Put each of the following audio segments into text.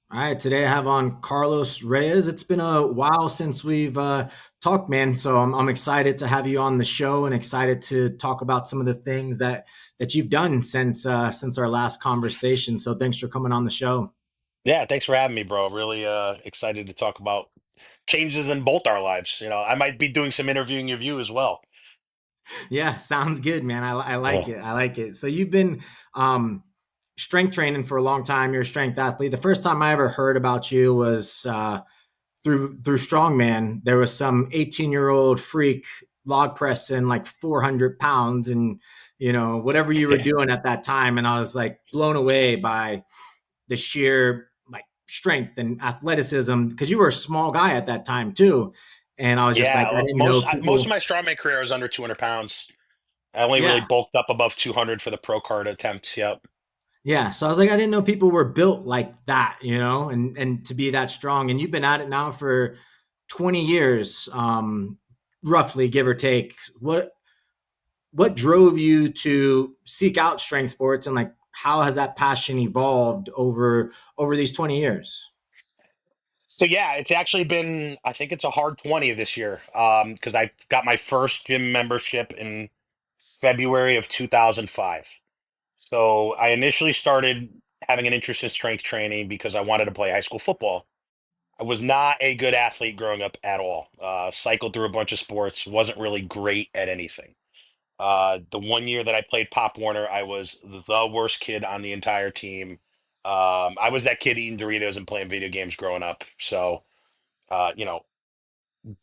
All right, today I have on Carlos Reyes. It's been a while since we've talked, man. So I'm excited to have you on the show and excited to talk about some of the things that you've done since our last conversation. So thanks for coming on the show. Yeah, thanks for having me, bro. Really excited to talk about changes in both our lives. I might be doing some interviewing of you as well. Yeah, sounds good, man. I like Yeah. it. I like it. So you've been um, strength training for a long time. You're a strength athlete. The first time I ever heard about you was through strongman. There was some 18-year-old freak log pressing like 400 pounds and whatever you were doing at that time, and I was like blown away by the sheer like strength and athleticism because you were a small guy at that time too, and I was just like, Yeah, I didn't know most of people. my strongman career was under 200 pounds. I only really Yeah, bulked up above 200 for the pro card attempts. Yep. yeah, so I was like, I didn't know people were built like that, and to be that strong. And you've been at it now for 20 years, roughly, give or take. What drove you to seek out strength sports, and like how has that passion evolved over these 20 years? So yeah, it's actually been, I think it's a hard 20 this year. Because I got my first gym membership in February of 2005. So I initially started having an interest in strength training because I wanted to play high school football. I was not a good athlete growing up at all. Cycled through a bunch of sports, wasn't really great at anything. The one year that I played Pop Warner, I was the worst kid on the entire team. I was that kid eating Doritos and playing video games growing up. So, uh, you know,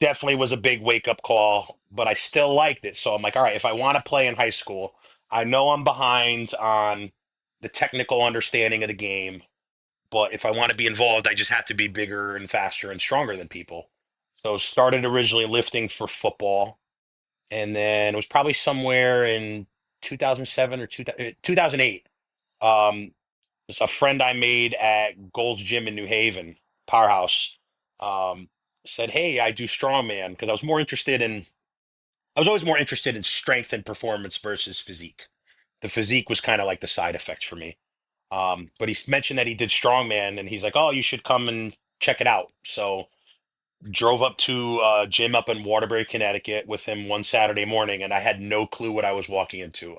definitely was a big wake up call, but I still liked it. So I'm like, all right, if I want to play in high school, I know I'm behind on the technical understanding of the game, but if I want to be involved, I just have to be bigger and faster and stronger than people. So started originally lifting for football, and then it was probably somewhere in 2007 or 2008. It's a friend I made at Gold's Gym in New Haven, Powerhouse. Um, Said, "Hey, I do strongman," because I was always more interested in strength and performance versus physique. The physique was kind of like the side effect for me. But he mentioned that he did strongman, and he's like, "Oh, you should come and check it out." So drove up to a gym up in Waterbury, Connecticut, with him one Saturday morning, and I had no clue what I was walking into.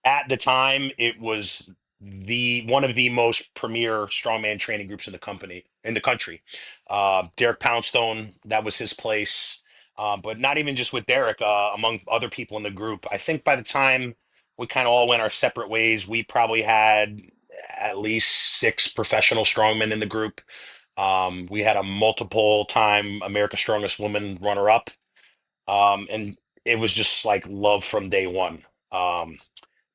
At the time, it was the one of the most premier strongman training groups in the country. Derek Poundstone, that was his place. But not even just with Derek, among other people in the group. I think by the time we kind of all went our separate ways, we probably had at least six professional strongmen in the group. We had a multiple time America's Strongest Woman runner up. And it was just like love from day one. Um,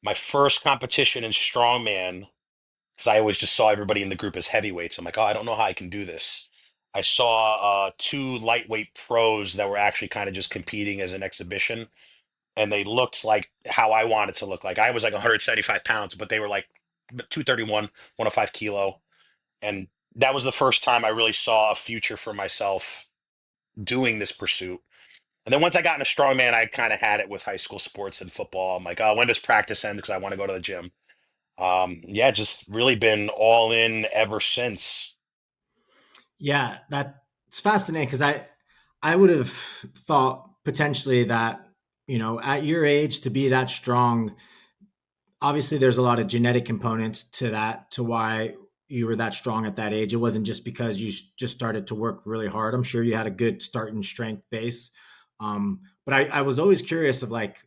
my first competition in strongman, because I always just saw everybody in the group as heavyweights. I'm like, oh, I don't know how I can do this. I saw two lightweight pros that were actually kind of just competing as an exhibition, and they looked like how I wanted to look like. I was like 175 pounds, but they were like 231, 105 kilo. And that was the first time I really saw a future for myself doing this pursuit. And then once I got into strongman, I kind of had it with high school sports and football. I'm like, oh, when does practice end? Because I want to go to the gym. Yeah, just really been all in ever since. Yeah, that's fascinating because I would have thought potentially that at your age to be that strong, obviously there's a lot of genetic components to that, to why you were that strong at that age. It wasn't just because you just started to work really hard. I'm sure you had a good starting strength base. But I was always curious of like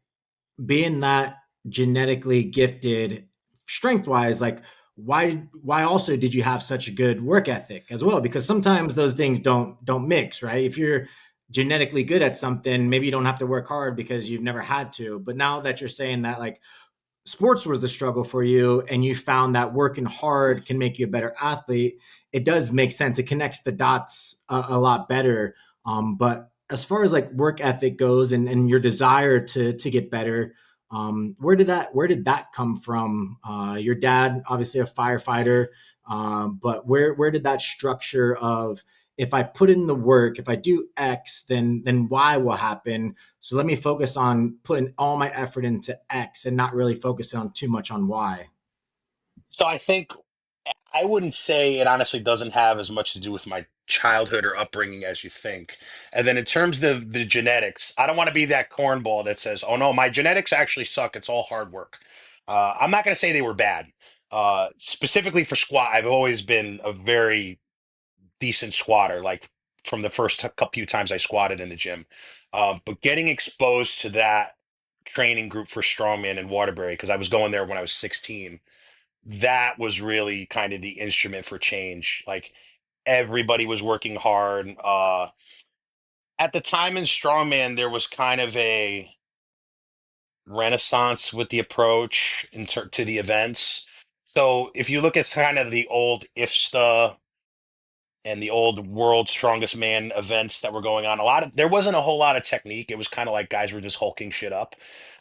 being that genetically gifted strength wise, like why also did you have such a good work ethic as well? Because sometimes those things don't mix, right? If you're genetically good at something, maybe you don't have to work hard because you've never had to. But now that you're saying that like sports was the struggle for you and you found that working hard can make you a better athlete, it does make sense. It connects the dots a lot better. But as far as like work ethic goes and your desire to get better, where did that come from? Your dad, obviously a firefighter, but where did that structure of, if I put in the work, if I do X, then Y will happen. So let me focus on putting all my effort into X and not really focusing on too much on Y. So I think I wouldn't say it honestly doesn't have as much to do with my childhood or upbringing as you think. And then in terms of the genetics, I don't want to be that cornball that says, "Oh no, my genetics actually suck. It's all hard work." I'm not going to say they were bad. Specifically for squat, I've always been a very decent squatter. Like from the first couple few times I squatted in the gym, but getting exposed to that training group for strongman in Waterbury because I was going there when I was 16, that was really kind of the instrument for change. Like everybody was working hard. At the time in strongman, there was kind of a renaissance with the approach to the events. So if you look at kind of the old IFSTA and the old World's Strongest Man events that were going on, there wasn't a whole lot of technique. It was kind of like guys were just hulking shit up.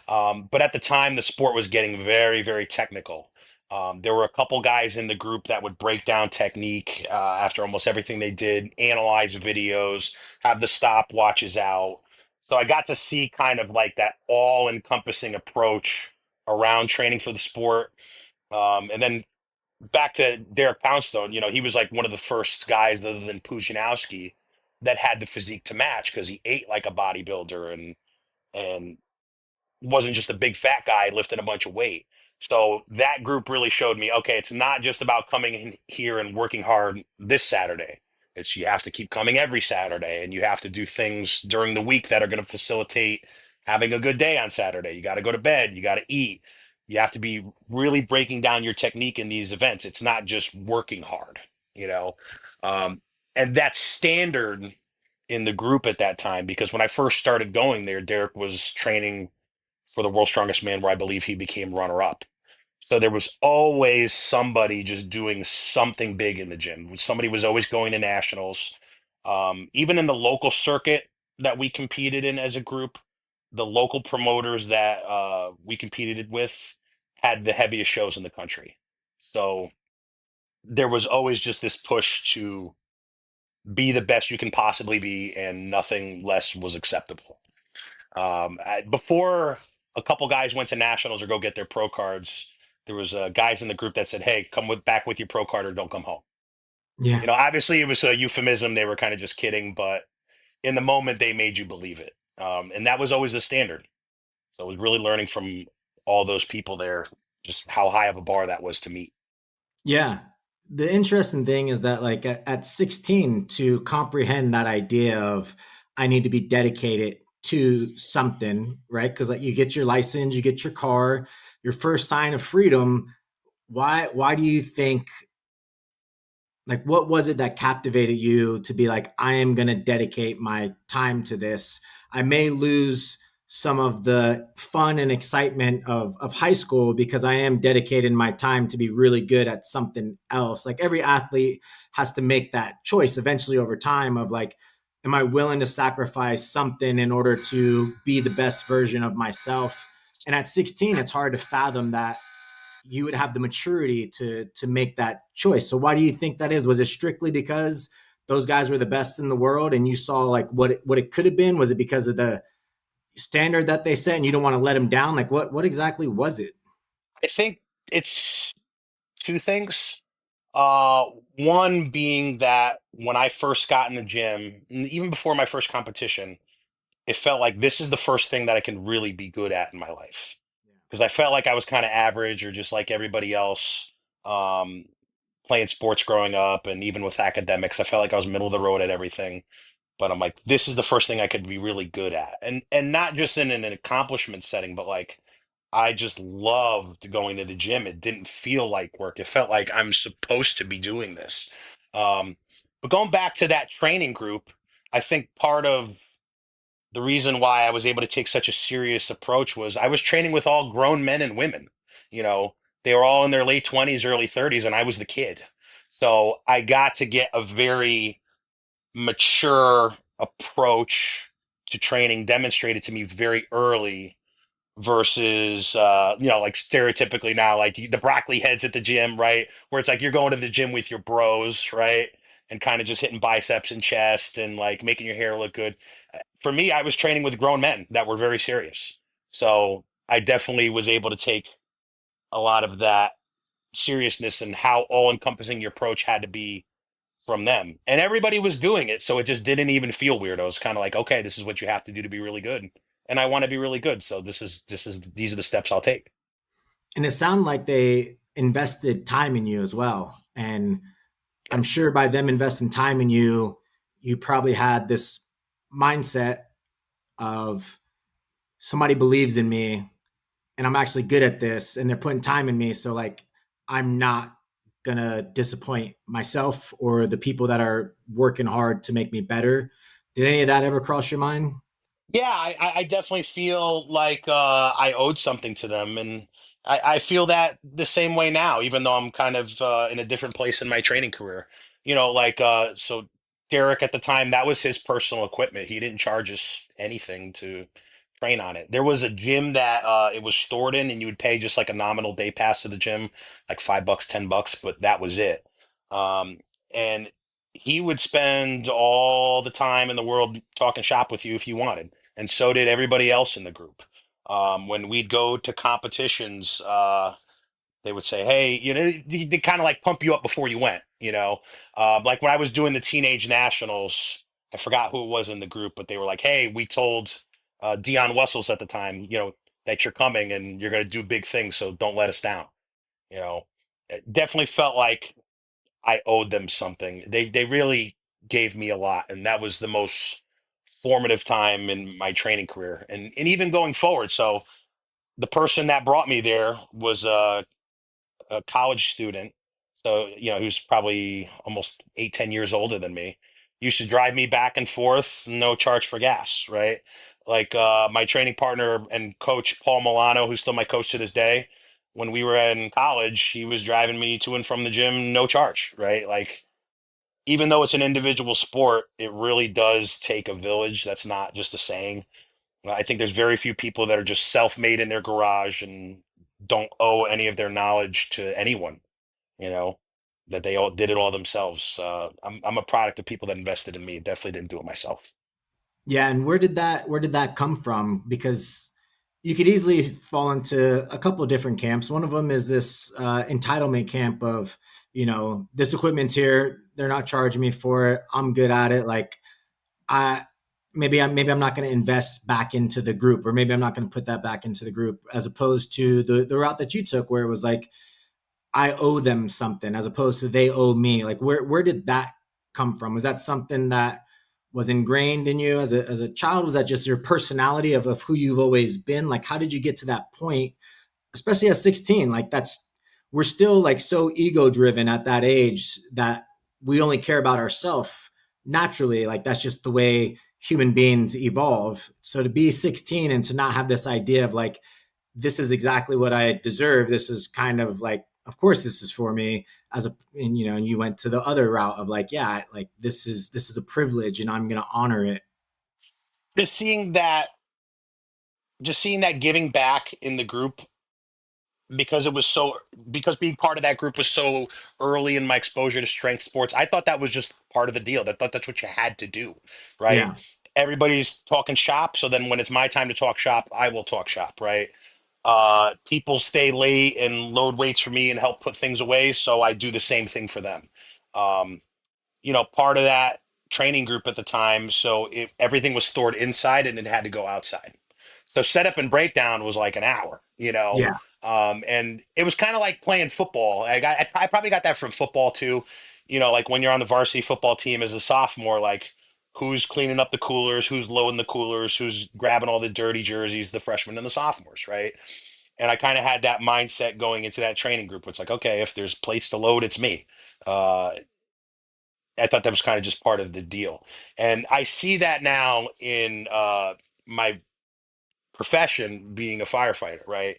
But at the time, the sport was getting very, very technical. There were a couple guys in the group that would break down technique after almost everything they did, analyze videos, have the stopwatches out. So I got to see kind of like that all-encompassing approach around training for the sport. And then back to Derek Poundstone, he was like one of the first guys other than Pujanowski that had the physique to match because he ate like a bodybuilder and wasn't just a big fat guy lifting a bunch of weight. So that group really showed me, okay, it's not just about coming in here and working hard this Saturday. It's you have to keep coming every Saturday and you have to do things during the week that are going to facilitate having a good day on Saturday. You got to go to bed, you got to eat. You have to be really breaking down your technique in these events. It's not just working hard, you know. Um, and that's standard in the group at that time because when I first started going there, Derek was training for the World's Strongest Man, where I believe he became runner up. So there was always somebody just doing something big in the gym. Somebody was always going to nationals. Even in the local circuit that we competed in as a group, the local promoters that we competed with had the heaviest shows in the country. So there was always just this push to be the best you can possibly be, and nothing less was acceptable. Before a couple guys went to nationals or go get their pro cards, there was guys in the group that said, "Hey, back with your pro card or don't come home." Yeah. Obviously it was a euphemism. They were kind of just kidding, but in the moment they made you believe it, and that was always the standard. So I was really learning from all those people there, just how high of a bar that was to meet. Yeah. The interesting thing is that, like, at 16, to comprehend that idea of I need to be dedicated to something, right? Because like you get your license, you get your car, your first sign of freedom. Why do you think, like, what was it that captivated you to be like, I am going to dedicate my time to this? I may lose some of the fun and excitement of high school because I am dedicating my time to be really good at something else. Like every athlete has to make that choice eventually over time of like, am I willing to sacrifice something in order to be the best version of myself? And at 16, it's hard to fathom that you would have the maturity to make that choice. So why do you think that is? Was it strictly because those guys were the best in the world and you saw like what it could have been? Was it because of the standard that they set and you don't want to let them down? Like what exactly was it? I think it's two things. Uh, One being that when I first got in the gym, even before my first competition, it felt like this is the first thing that I can really be good at in my life. Because I felt like I was kind of average or just like everybody else, um, playing sports growing up, and even with academics, I felt like I was middle of the road at everything. But I'm like, this is the first thing I could be really good at, and not just in an accomplishment setting, but like I just loved going to the gym. It didn't feel like work. It felt like I'm supposed to be doing this. Um, but going back to that training group, I think part of the reason why I was able to take such a serious approach was I was training with all grown men and women. You know, they were all in their late 20s, early 30s, and I was the kid. So I got to get a very mature approach to training demonstrated to me very early versus like stereotypically now, like the broccoli heads at the gym, right, where it's like you're going to the gym with your bros, right, and kind of just hitting biceps and chest and like making your hair look good. For me, I was training with grown men that were very serious, so I definitely was able to take a lot of that seriousness and how all encompassing your approach had to be from them. And everybody was doing it, so it just didn't even feel weird. I was kind of like, okay, this is what you have to do to be really good. And I want to be really good. So these are the steps I'll take. And it sounded like they invested time in you as well. And I'm Yes. sure by them investing time in you, you probably had this mindset of somebody believes in me and I'm actually good at this and they're putting time in me. So like I'm not gonna disappoint myself or the people that are working hard to make me better. Did any of that ever cross your mind? Yeah, I definitely feel like I owed something to them, and I feel that the same way now, even though I'm kind of in a different place in my training career. So Derek at the time, that was his personal equipment. He didn't charge us anything to train on it. There was a gym that it was stored in, and you would pay just like a nominal day pass to the gym, like $5, $10, but that was it. And he would spend all the time in the world talking shop with you if you wanted, and so did everybody else in the group. When we'd go to competitions, they would say, "Hey, they kind of like pump you up before you went." Like when I was doing the teenage nationals, I forgot who it was in the group, but they were like, "Hey, we told Dion Wessels at the time, that you're coming and you're going to do big things, so don't let us down." It definitely felt like I owed them something. They really gave me a lot, and that was the most formative time in my training career, and even going forward. So the person that brought me there was a college student. So he was probably almost 8, 10 years older than me. Used to drive me back and forth, no charge for gas, right? Like my training partner and coach Paul Milano, who's still my coach to this day. When we were in college, he was driving me to and from the gym, no charge, right? Like even though it's an individual sport, it really does take a village. That's not just a saying. I think there's very few people that are just self-made in their garage and don't owe any of their knowledge to anyone, you know, that they all did it all themselves. I'm a product of people that invested in me. Definitely didn't do it myself. Yeah, and where did that come from? Because you could easily fall into a couple of different camps. One of them is this entitlement camp of, this equipment's here, they're not charging me for it, I'm good at it. Like I maybe I'm not going to invest back into the group, or maybe I'm not going to put that back into the group, as opposed to the route that you took, where it was like I owe them something, as opposed to they owe me. Like where did that come from? Was that something that was ingrained in you as a child? Was that just your personality of who you've always been? Like how did you get to that point, especially at 16? Like we're still like so ego driven at that age that we only care about ourselves naturally. Like that's just the way human beings evolve. So to be 16 and to not have this idea of like, this is exactly what I deserve. This is kind of like, of course, this is for me, and you went to the other route of like, yeah, like this is a privilege, and I'm going to honor it. Just seeing that, just seeing that giving back in the group because because being part of that group was so early in my exposure to strength sports. I thought that was just part of the deal. I thought that's what you had to do, right? Yeah, Everybody's talking shop, so then when it's my time to talk shop, I will talk shop, right? People stay late and load weights for me and help put things away, so I do the same thing for them. Um, part of that training group at the time, so everything was stored inside and it had to go outside. So setup and breakdown was like an hour. yeah, And it was kind of like playing football. I probably got that from football too. Like when you're on the varsity football team as a sophomore, like who's cleaning up the coolers, who's loading the coolers, who's grabbing all the dirty jerseys, the freshmen and the sophomores, right? And I kind of had that mindset going into that training group. It's like, okay, if there's plates to load, it's me. Uh, I thought that was kind of just part of the deal. And I see that now in my profession being a firefighter, right?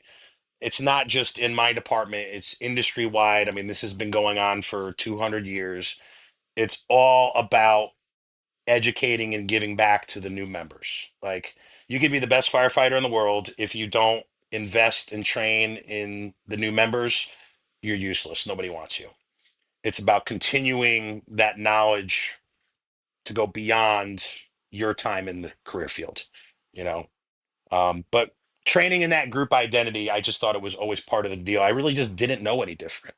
It's not just in my department, it's industry wide. I mean, this has been going on for 200 years. It's all about educating and giving back to the new members. Like, you could be the best firefighter in the world. If you don't invest and train in the new members, you're useless. Nobody wants you. It's about continuing that knowledge to go beyond your time in the career field, you know. But training in that group identity, I just thought it was always part of the deal. I really just didn't know any different.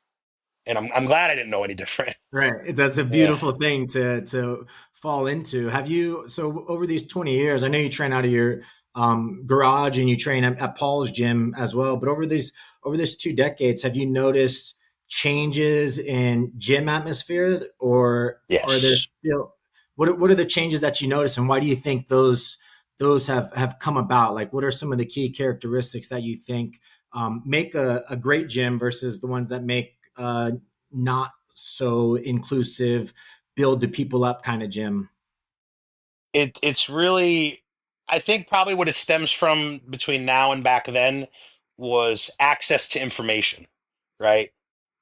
and I'm glad I didn't know any different. Right. That's a Yeah. beautiful thing to fall into. Have you, so over these 20 years, I know you train out of your garage and you train at Paul's gym as well, but over this 2 decades, have you noticed changes in gym atmosphere, or are there Yes. still, what are the changes that you notice, and why do you think those have come about? Like, what are some of the key characteristics that you think make a great gym versus the ones that make not so inclusive, build the people up kind of gym? It's really, I think probably what it stems from between now and back then was access to information, right?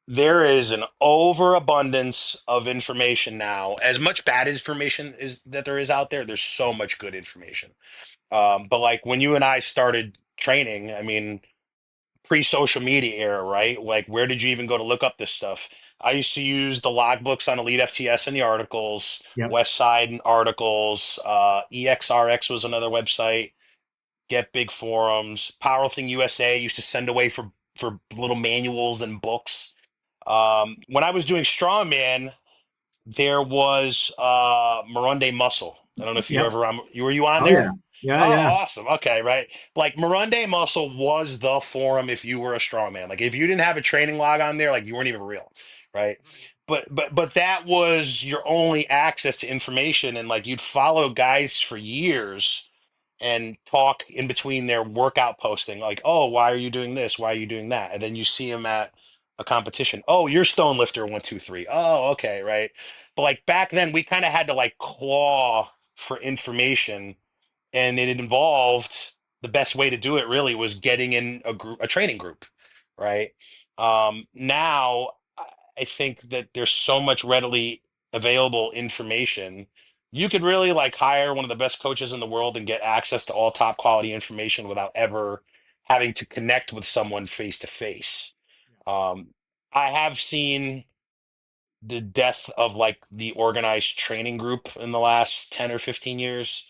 There is an overabundance of information now. As much bad information is that there is out there, there's so much good information. But like when you and I started training, I mean, pre-social media era, right? Like, where did you even go to look up this stuff? I used to use the logbooks on Elite FTS and the articles, Yep. West Side articles, EXRX was another website, Get Big Forums, Powerlifting USA used to send away for little manuals and books. When I was doing strongman, there was Morunde Muscle. I don't know if you Yep. ever on you were you on Oh yeah. there? Yeah. Oh, Yeah. awesome. Okay, right. Like Morunde Muscle was the forum if you were a strongman. Like if you didn't have a training log on there, like you weren't even real, right? But that was your only access to information, and like you'd follow guys for years and talk in between their workout posting, like, oh, why are you doing this? Why are you doing that? And then you see them at a competition. Oh, you're stone lifter 1, 2, 3. Oh, okay, right. But like back then, we kind of had to like claw for information, and it involved the best way to do it really was getting in a group, a training group, right? Now I think that there's so much readily available information. You could really like hire one of the best coaches in the world and get access to all top quality information without ever having to connect with someone face to face. um, I have seen the death of like the organized training group in the last 10 or 15 years.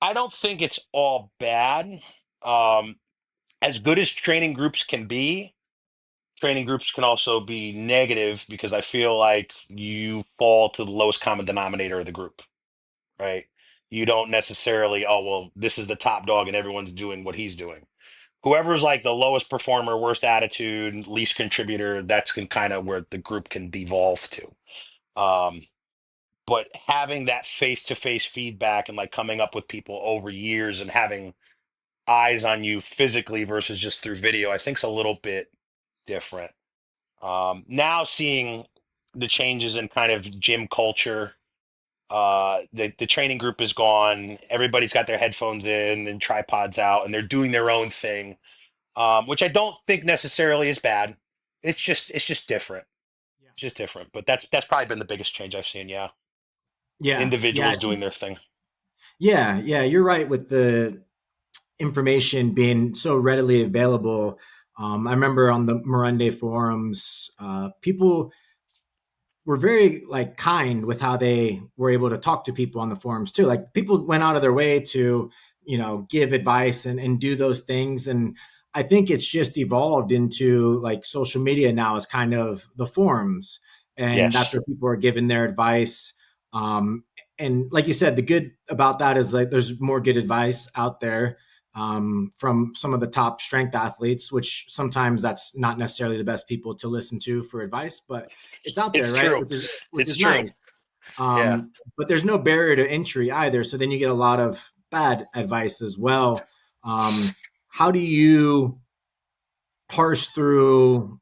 I don't think it's all bad. Um, as good as training groups can be, training groups can also be negative because I feel like you fall to the lowest common denominator of the group, right? You don't necessarily, oh, well, this is the top dog and everyone's doing what he's doing. Whoever's like the lowest performer, worst attitude, least contributor, that's kind of where the group can devolve to. Um, but having that face to face feedback and like coming up with people over years and having eyes on you physically versus just through video, I think's a little bit different. Now seeing the changes in kind of gym culture, the training group is gone. Everybody's got their headphones in and tripods out, and they're doing their own thing, which I don't think necessarily is bad. It's just different. Yeah. It's just different. But that's probably been the biggest change I've seen. Yeah, Yeah. Yeah. individuals doing their thing. Yeah. Yeah. You're right with the information being so readily available. I remember on the Morunde forums, people were very like kind with how they were able to talk to people on the forums too. Like people went out of their way to, give advice and do those things. And I think it's just evolved into like social media now is kind of the forums. And that's Yes, where people are giving their advice. Um, and like you said, the good about that is like there's more good advice out there from some of the top strength athletes, which sometimes that's not necessarily the best people to listen to for advice, but it's out there, it's right? true. Which It's is true. nice. Yeah. But there's no barrier to entry either. So then you get a lot of bad advice as well. How do you parse through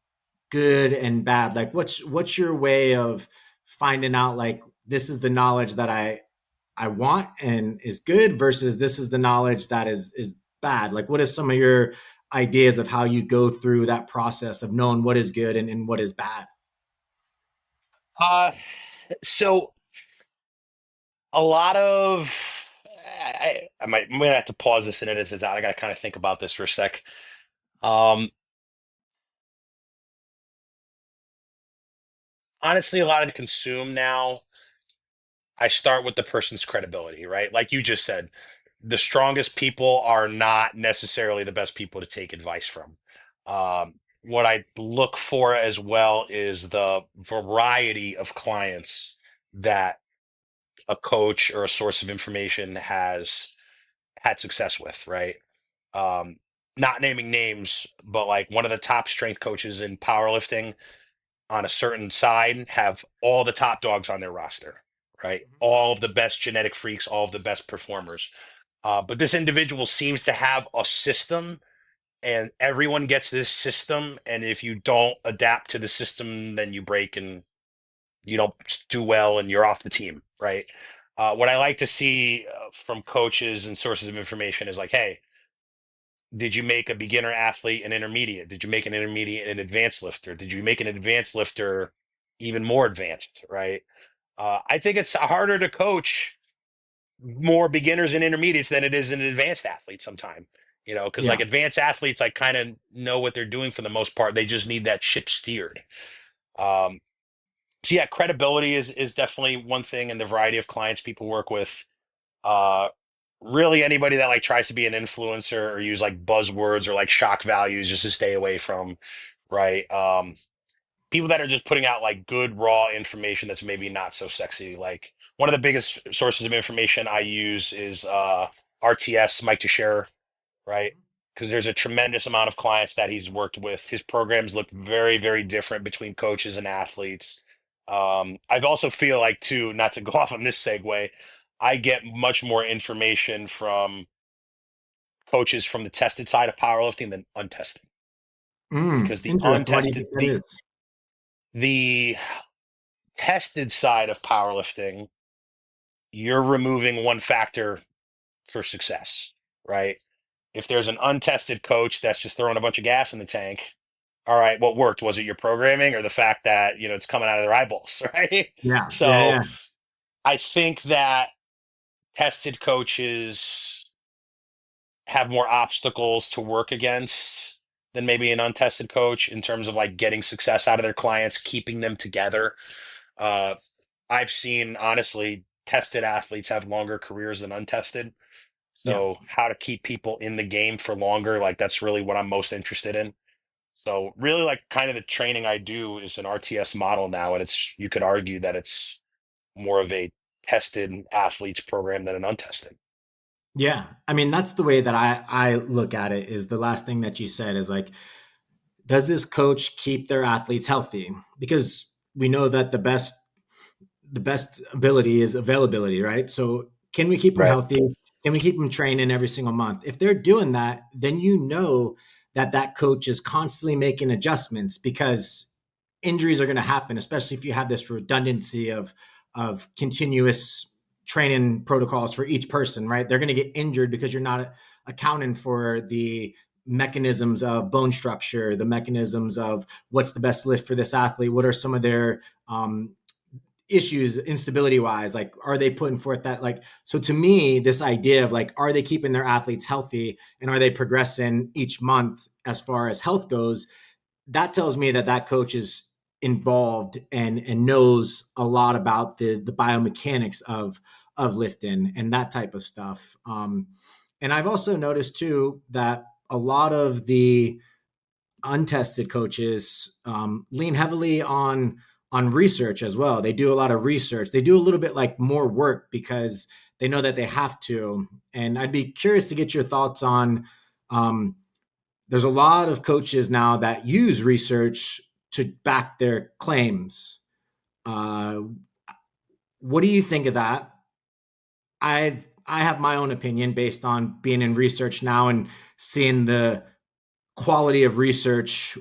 good and bad? Like, what's your way of finding out like this is the knowledge that I want and is good versus this is the knowledge that is bad? Like, what is some of your ideas of how you go through that process of knowing what is good and what is bad? Uh, so a lot of I'm gonna have to pause this and edit this out. I gotta kind of think about this for a sec. Um, Honestly, a lot of the consume now, I start with the person's credibility, right? Like you just said, the strongest people are not necessarily the best people to take advice from. Um, what I look for as well is the variety of clients that a coach or a source of information has had success with, right? Um, Not naming names, but like one of the top strength coaches in powerlifting on a certain side have all the top dogs on their roster, right? All of the best genetic freaks, all of the best performers. But this individual seems to have a system, and everyone gets this system. And if you don't adapt to the system, then you break and you don't do well and you're off the team, right? What I like to see from coaches and sources of information is like, hey, did you make a beginner athlete an intermediate? Did you make an intermediate an advanced lifter? Did you make an advanced lifter even more advanced, right? I think it's harder to coach more beginners and intermediates than it is an advanced athlete sometime, because like Yeah. advanced athletes, I kind of know what they're doing for the most part. They just need that ship steered. Um, so yeah, credibility is definitely one thing, and the variety of clients people work with. Uh, Really, anybody that like tries to be an influencer or use like buzzwords or like shock values just to stay away from, right? People that are just putting out like good raw information that's maybe not so sexy. Like one of the biggest sources of information I use is RTS, Mike Teixeira, right? Because there's a tremendous amount of clients that he's worked with. His programs look very, very different between coaches and athletes. I also feel like too, not to go off on this segue, I get much more information from coaches from the tested side of powerlifting than untested, because the Interesting. Why do you untested think that is? the tested side of powerlifting, you're removing one factor for success, right? If there's an untested coach that's just throwing a bunch of gas in the tank, all right, what worked? Was it your programming or the fact that, it's coming out of their eyeballs, right? Yeah. Yeah. So Yeah. I think that tested coaches have more obstacles to work against than maybe an untested coach in terms of like getting success out of their clients, keeping them together. Uh, I've seen honestly tested athletes have longer careers than untested. Yeah. So how to keep people in the game for longer, like that's really what I'm most interested in. So really like kind of the training I do is an RTS model now, and you could argue that it's more of a tested athletes program than an untested. Yeah. I mean, that's the way that I look at it. Is the last thing that you said is like, does this coach keep their athletes healthy? Because we know that the best ability is availability, right? So can we keep them Right. healthy? Can we keep them training every single month? If they're doing that, then you know that that coach is constantly making adjustments, because injuries are going to happen, especially if you have this redundancy of continuous training protocols for each person, right? They're going to get injured because you're not accounting for the mechanisms of bone structure, the mechanisms of what's the best lift for this athlete, what are some of their issues instability wise, like are they putting forth that, like, so to me this idea of like, are they keeping their athletes healthy and are they progressing each month as far as health goes, that tells me that that coach is involved and knows a lot about the biomechanics of lifting and that type of stuff. And I've also noticed too that a lot of the untested coaches lean heavily on research as well. They do a lot of research. They do a little bit like more work because they know that they have to. And I'd be curious to get your thoughts on. There's a lot of coaches now that use research to back their claims. Uh, what do you think of that? I have my own opinion based on being in research now and seeing the quality of research.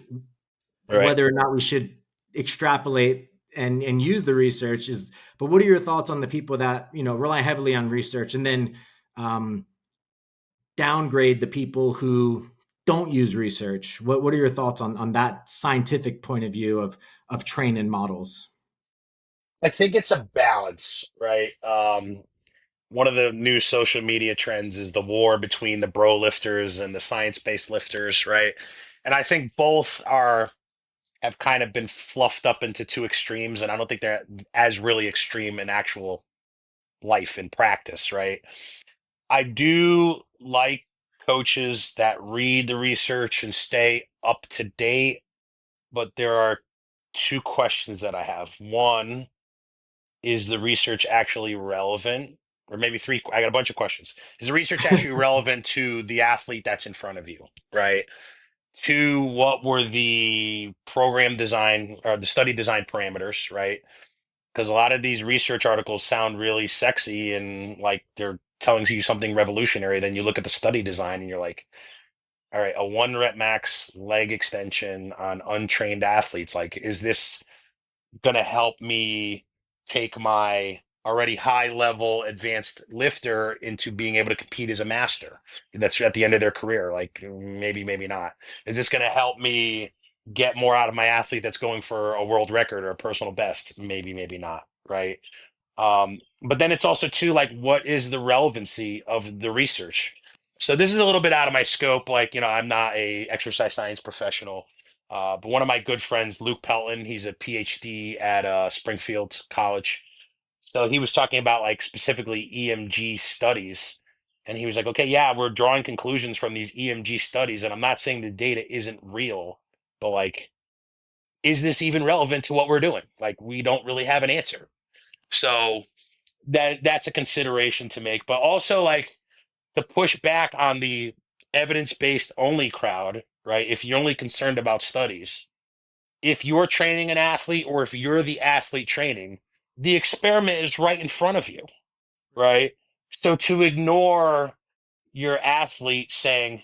Right. Whether or not we should extrapolate and use the research is, but what are your thoughts on the people that rely heavily on research and then um, downgrade the people who don't use research? What are your thoughts on that scientific point of view of training models? I think it's a balance, right? One of the new social media trends is the war between the bro lifters and the science-based lifters, right? And I think both are have kind of been fluffed up into two extremes, and I don't think they're as really extreme in actual life and practice, right? I do like coaches that read the research and stay up to date. but there are two questions that I have. One, is the research actually relevant? Or maybe three, I got a bunch of questions. Is the research actually relevant to the athlete that's in front of you, right? Two, what were the program design or the study design parameters, right? Because a lot of these research articles sound really sexy and like they're telling you something revolutionary. Then you look at the study design and you're like, all right, a one rep max leg extension on untrained athletes. Like, is this going to help me take my already high level advanced lifter into being able to compete as a master that's at the end of their career? Like, maybe, maybe not. Is this going to help me get more out of my athlete that's going for a world record or a personal best? Maybe, maybe not, right? But then it's also too like, what is the relevancy of the research? So this is a little bit out of my scope. Like, I'm not a exercise science professional, but one of my good friends, Luke Pelton, he's a PhD at Springfield College. So he was talking about like specifically EMG studies, and he was like, okay, yeah, we're drawing conclusions from these EMG studies, and I'm not saying the data isn't real, but like, is this even relevant to what we're doing? Like, we don't really have an answer. So that's a consideration to make, but also like to push back on the evidence-based only crowd, right? If you're only concerned about studies, if you're training an athlete or if you're the athlete training, the experiment is right in front of you, right? So to ignore your athlete saying,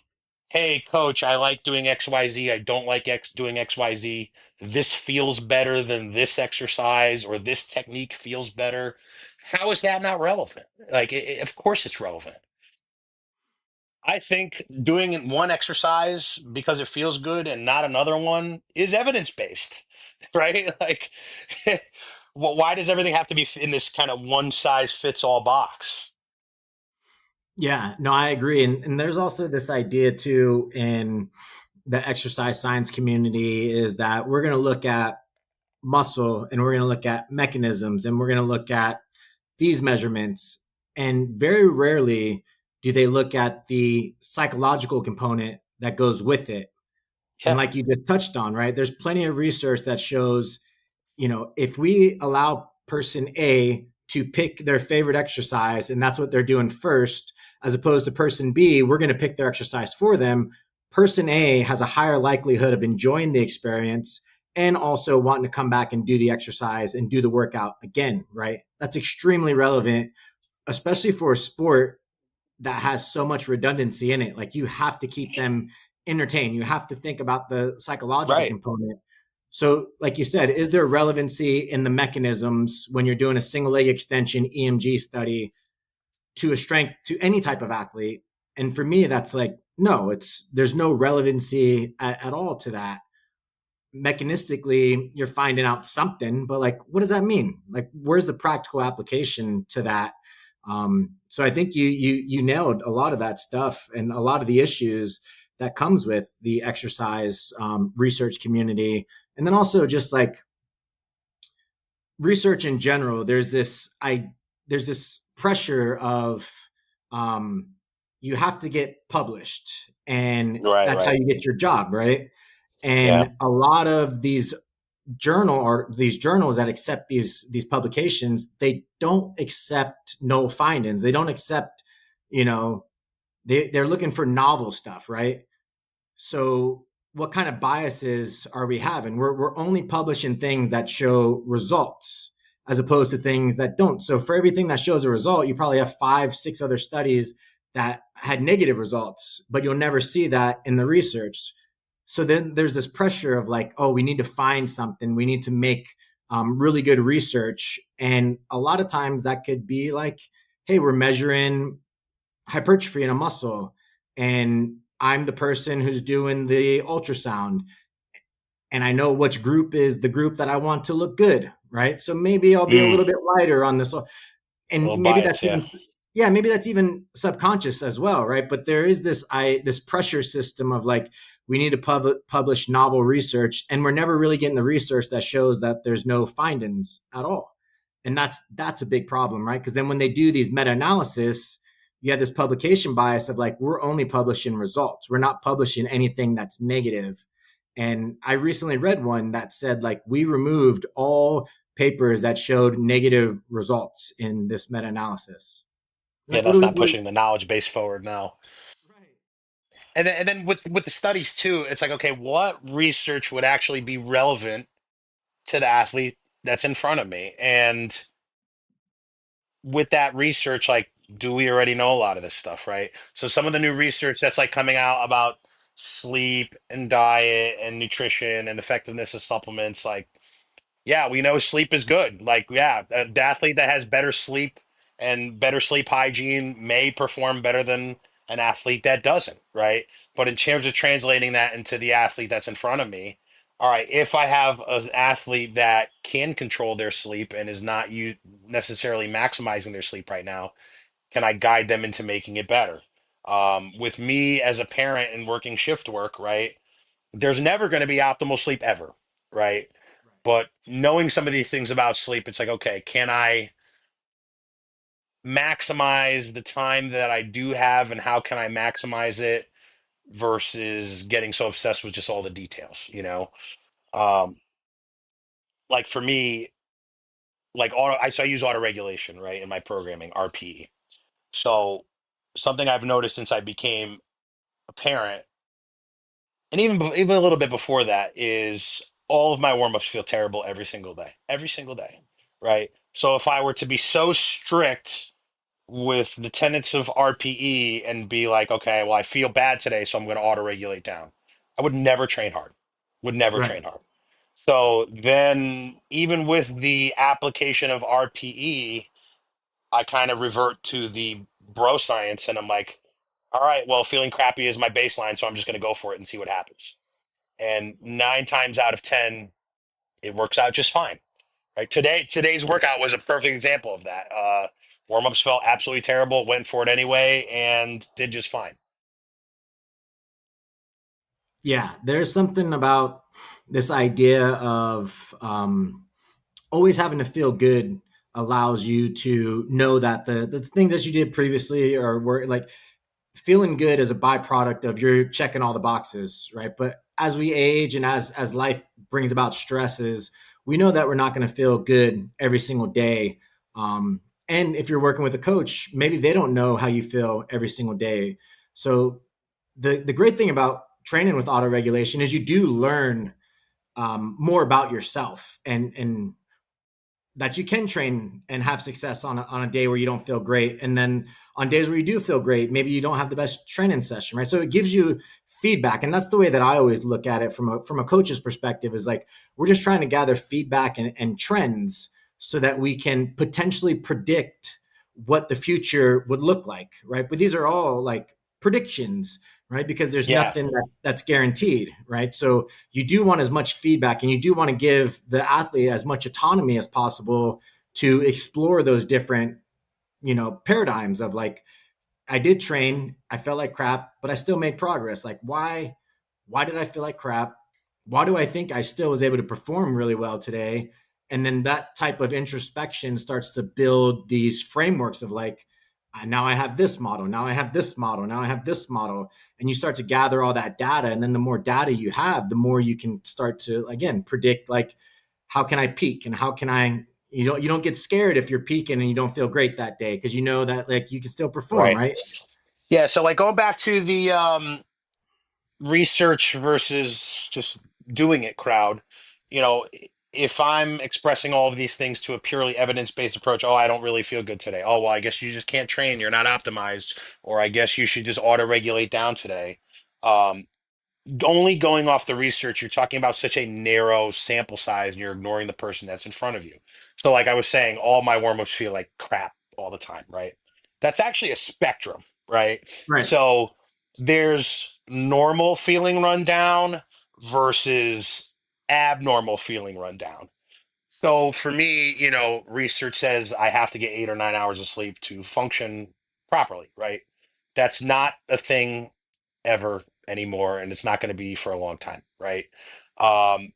hey, coach, I like doing XYZ. I don't like doing XYZ. This feels better than this exercise, or this technique feels better. How is that not relevant? Like, of course it's relevant. I think doing one exercise because it feels good and not another one is evidence based, right? Like, well, why does everything have to be in this kind of one size fits all box? Yeah, no, I agree. And there's also this idea too in the exercise science community is that we're going to look at muscle and we're going to look at mechanisms and we're going to look at these measurements. And very rarely do they look at the psychological component that goes with it. And Yeah, like you just touched on, right? There's plenty of research that shows, if we allow person A to pick their favorite exercise and that's what they're doing first, as opposed to person B, we're going to pick their exercise for them. Person A has a higher likelihood of enjoying the experience and also wanting to come back and do the exercise and do the workout again, right? That's extremely relevant, especially for a sport that has so much redundancy in it. Like you have to keep them entertained. You have to think about the psychological right. component. So, like you said, is there relevancy in the mechanisms when you're doing a single leg extension EMG study to a strength to any type of athlete? And for me, that's like, no, there's no relevancy at all to that. Mechanistically, you're finding out something, but like, what does that mean? Like, where's the practical application to that? So I think you nailed a lot of that stuff and a lot of the issues that comes with the exercise research community, and then also just like research in general. There's this pressure of um, you have to get published, and Right, that's how right. you get your job, right? Yeah. And a lot of these journals that accept these publications, they don't accept no findings. They don't accept, you know, they're looking for novel stuff, right? So what kind of biases are we having? We're only publishing things that show results as opposed to things that don't. So for everything that shows a result, you probably have 5, 6 other studies that had negative results, but you'll never see that in the research. So then there's this pressure of like, oh, we need to find something. We need to make really good research. And a lot of times that could be like, hey, we're measuring hypertrophy in a muscle, and I'm the person who's doing the ultrasound, and I know which group is the group that I want to look good, right? So maybe I'll be a Mm, little bit lighter on this, a and little maybe that's bias, yeah. even, yeah, maybe that's even subconscious as well, right? But there is this pressure system of like, we need to publish novel research, and we're never really getting the research that shows that there's no findings at all. And that's a big problem, right? Because then when they do these meta-analysis, you have this publication bias of like, we're only publishing results, we're not publishing anything that's negative. And I recently read one that said, like, we removed all papers that showed negative results in this meta analysis. Yeah, Like, that's not pushing the knowledge base forward now. right. And then with the studies too, it's like, okay, what research would actually be relevant to the athlete that's in front of me? And with that research, like, do we already know a lot of this stuff, right? So some of the new research that's like coming out about sleep and diet and nutrition and effectiveness of supplements, like, yeah, we know sleep is good. Like, yeah, an athlete that has better sleep and better sleep hygiene may perform better than an athlete that doesn't, right? But in terms of translating that into the athlete that's in front of me, all right, if I have an athlete that can control their sleep and is not you necessarily maximizing their sleep right now, can I guide them into making it better? With me as a parent and working shift work, right? There's never going to be optimal sleep ever, right? But knowing some of these things about sleep, it's like, okay, can I maximize the time that I do have and how can I maximize it versus getting so obsessed with just all the details, you know? Um, like for me, like so I use auto regulation, right, in my programming, RPE. So something I've noticed since I became a parent, and even a little bit before that, is all of my warm-ups feel terrible every single day, right? So if I were to be so strict with the tenets of RPE and be like, okay, well, I feel bad today, so I'm going to auto regulate down, I would never train hard, would never Right. train hard. So then, even with the application of RPE, I kind of revert to the bro science and I'm like, all right, well, feeling crappy is my baseline, so I'm just going to go for it and see what happens. And nine times out of 10, it works out just fine. Right. Today's workout was a perfect example of that. Warm-ups felt absolutely terrible, went for it anyway, and did just fine. Yeah, there's something about this idea of always having to feel good allows you to know that the thing that you did previously or were like feeling good is a byproduct of you're checking all the boxes, right? But as we age and as life brings about stresses, we know that we're not going to feel good every single day. And if you're working with a coach, maybe they don't know how you feel every single day. So the great thing about training with auto regulation is you do learn more about yourself and that you can train and have success on a day where you don't feel great. And then on days where you do feel great, maybe you don't have the best training session, right? So it gives you feedback. And that's the way that I always look at it from a coach's perspective is like, we're just trying to gather feedback and trends so that we can potentially predict what the future would look like, right? But these are all like predictions, right? Because there's Yeah, nothing that's guaranteed, right? So you do want as much feedback and you do want to give the athlete as much autonomy as possible to explore those different, paradigms of like, I did train, I felt like crap, but I still made progress. Like, why did I feel like crap? Why do I think I still was able to perform really well today? And then that type of introspection starts to build these frameworks of like, now I have this model, now I have this model, now I have this model. And you start to gather all that data. And then the more data you have, the more you can start to, again, predict like, how can I peak and how can I, you don't get scared if you're peaking and you don't feel great that day because you know that like you can still perform, right. right? Yeah, so like going back to the research versus just doing it crowd, you know, if I'm expressing all of these things to a purely evidence-based approach, oh, I don't really feel good today. Oh, well, I guess you just can't train. You're not optimized. Or I guess you should just auto-regulate down today. Um, Only going off the research, you're talking about such a narrow sample size and you're ignoring the person that's in front of you. So, like I was saying, all my warm-ups feel like crap all the time, right? That's actually a spectrum, right? Right. So there's normal feeling rundown versus abnormal feeling rundown. So for me, research says I have to get 8 or 9 hours of sleep to function properly, right? That's not a thing ever anymore, and it's not going to be for a long time, right? Um,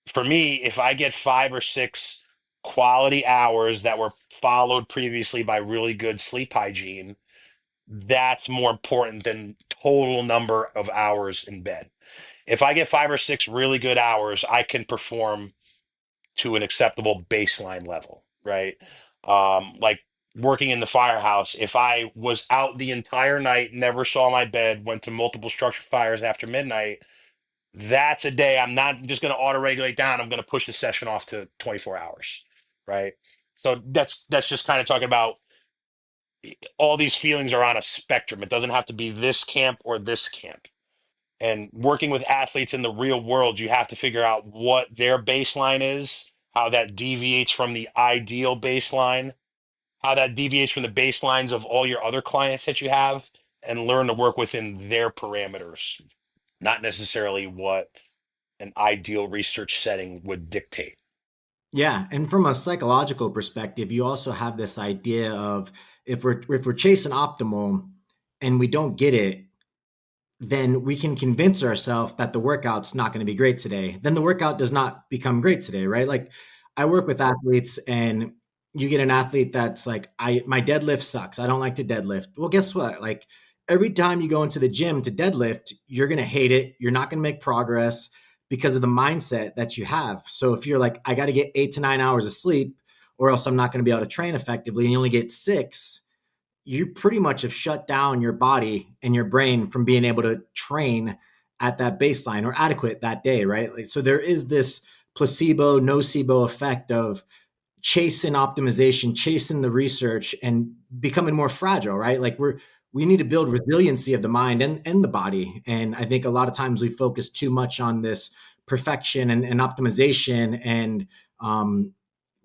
for me, if I get 5 or 6 quality hours that were followed previously by really good sleep hygiene, that's more important than total number of hours in bed. If I get 5 or 6 really good hours, I can perform to an acceptable baseline level, right? Like working in the firehouse, if I was out the entire night, never saw my bed, went to multiple structure fires after midnight, that's a day I'm not just going to auto regulate down. I'm going to push the session off to 24 hours, right? So that's just kind of talking about all these feelings are on a spectrum. It doesn't have to be this camp or this camp. And working with athletes in the real world, you have to figure out what their baseline is, how that deviates from the ideal baseline, how that deviates from the baselines of all your other clients that you have, and learn to work within their parameters, not necessarily what an ideal research setting would dictate. Yeah, and from a psychological perspective, you also have this idea of if we're chasing optimal and we don't get it, then we can convince ourselves that the workout's not going to be great today. Then the workout does not become great today, right? Like I work with athletes and you get an athlete that's like, I my deadlift sucks. I don't like to deadlift. Well, guess what? Like every time you go into the gym to deadlift, you're going to hate it. You're not going to make progress because of the mindset that you have. So if you're like, I got to get 8 to 9 hours of sleep or else I'm not going to be able to train effectively, and you only get 6, you pretty much have shut down your body and your brain from being able to train at that baseline or adequate that day, right? Like, so there is this placebo, nocebo effect of chasing optimization, chasing the research, and becoming more fragile, right? Like we need to build resiliency of the mind and the body. And I think a lot of times we focus too much on this perfection and optimization and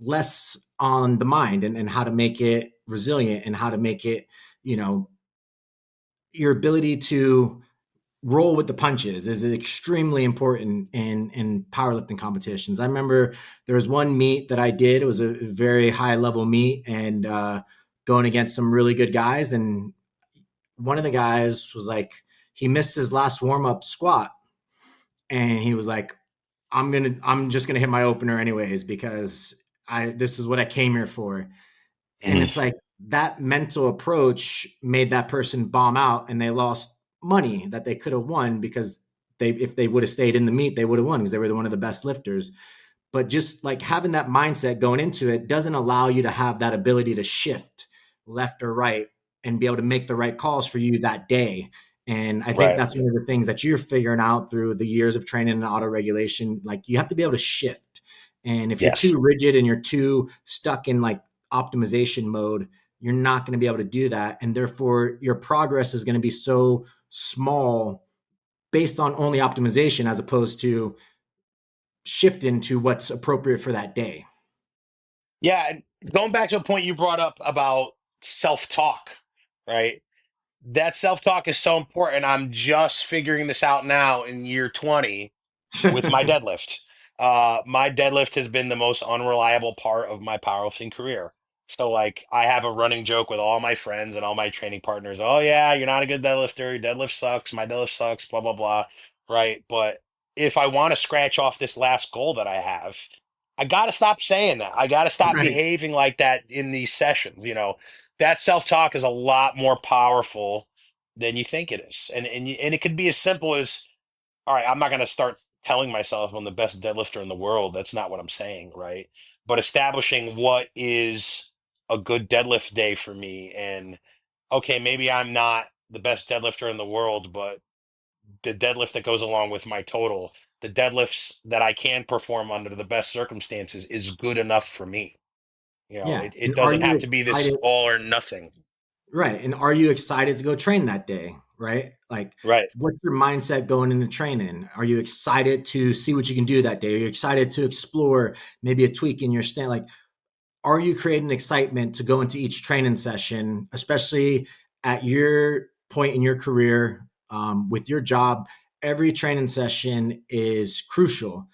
less on the mind and how to make it resilient and how to make it, you know, your ability to roll with the punches is extremely important in powerlifting competitions. I remember there was one meet that I did. It was a very high level meet and going against some really good guys. And one of the guys was like, he missed his last warm up squat, and he was like, I'm just gonna hit my opener anyways because this is what I came here for. And it's Mhm. like that mental approach made that person bomb out and they lost money that they could have won because they if they would have stayed in the meet, they would have won because they were one of the best lifters. But just like having that mindset going into it doesn't allow you to have that ability to shift left or right and be able to make the right calls for you that day. And I think Right. that's one of the things that you're figuring out through the years of training and auto regulation. Like you have to be able to shift. And if you're Yes. too rigid and you're too stuck in like optimization mode, you're not going to be able to do that. And therefore, your progress is going to be so small based on only optimization as opposed to shift into what's appropriate for that day. Yeah. And going back to a point you brought up about self talk, right? That self talk is so important. I'm just figuring this out now in year 20 with my deadlift. My deadlift has been the most unreliable part of my powerlifting career. So, like, I have a running joke with all my friends and all my training partners. Oh, yeah, you're not a good deadlifter. Your deadlift sucks. My deadlift sucks, blah, blah, blah. Right. But if I want to scratch off this last goal that I have, I got to stop saying that. I got to stop Right. behaving like that in these sessions. That self talk is a lot more powerful than you think it is. And it could be as simple as, all right, I'm not going to start telling myself I'm the best deadlifter in the world. That's not what I'm saying, right? But establishing what is a good deadlift day for me. And okay, maybe I'm not the best deadlifter in the world, but the deadlift that goes along with my total, the deadlifts that I can perform under the best circumstances is good enough for me. Yeah. It And are doesn't you have to be this excited? all or nothing. Right. And are you excited to go train that day? Right. Like, Right. what's your mindset going into training? Are you excited to see what you can do that day? Are you excited to explore maybe a tweak in your stand? Like, are you creating excitement to go into each training session, especially at your point in your career with your job? Every training session is crucial.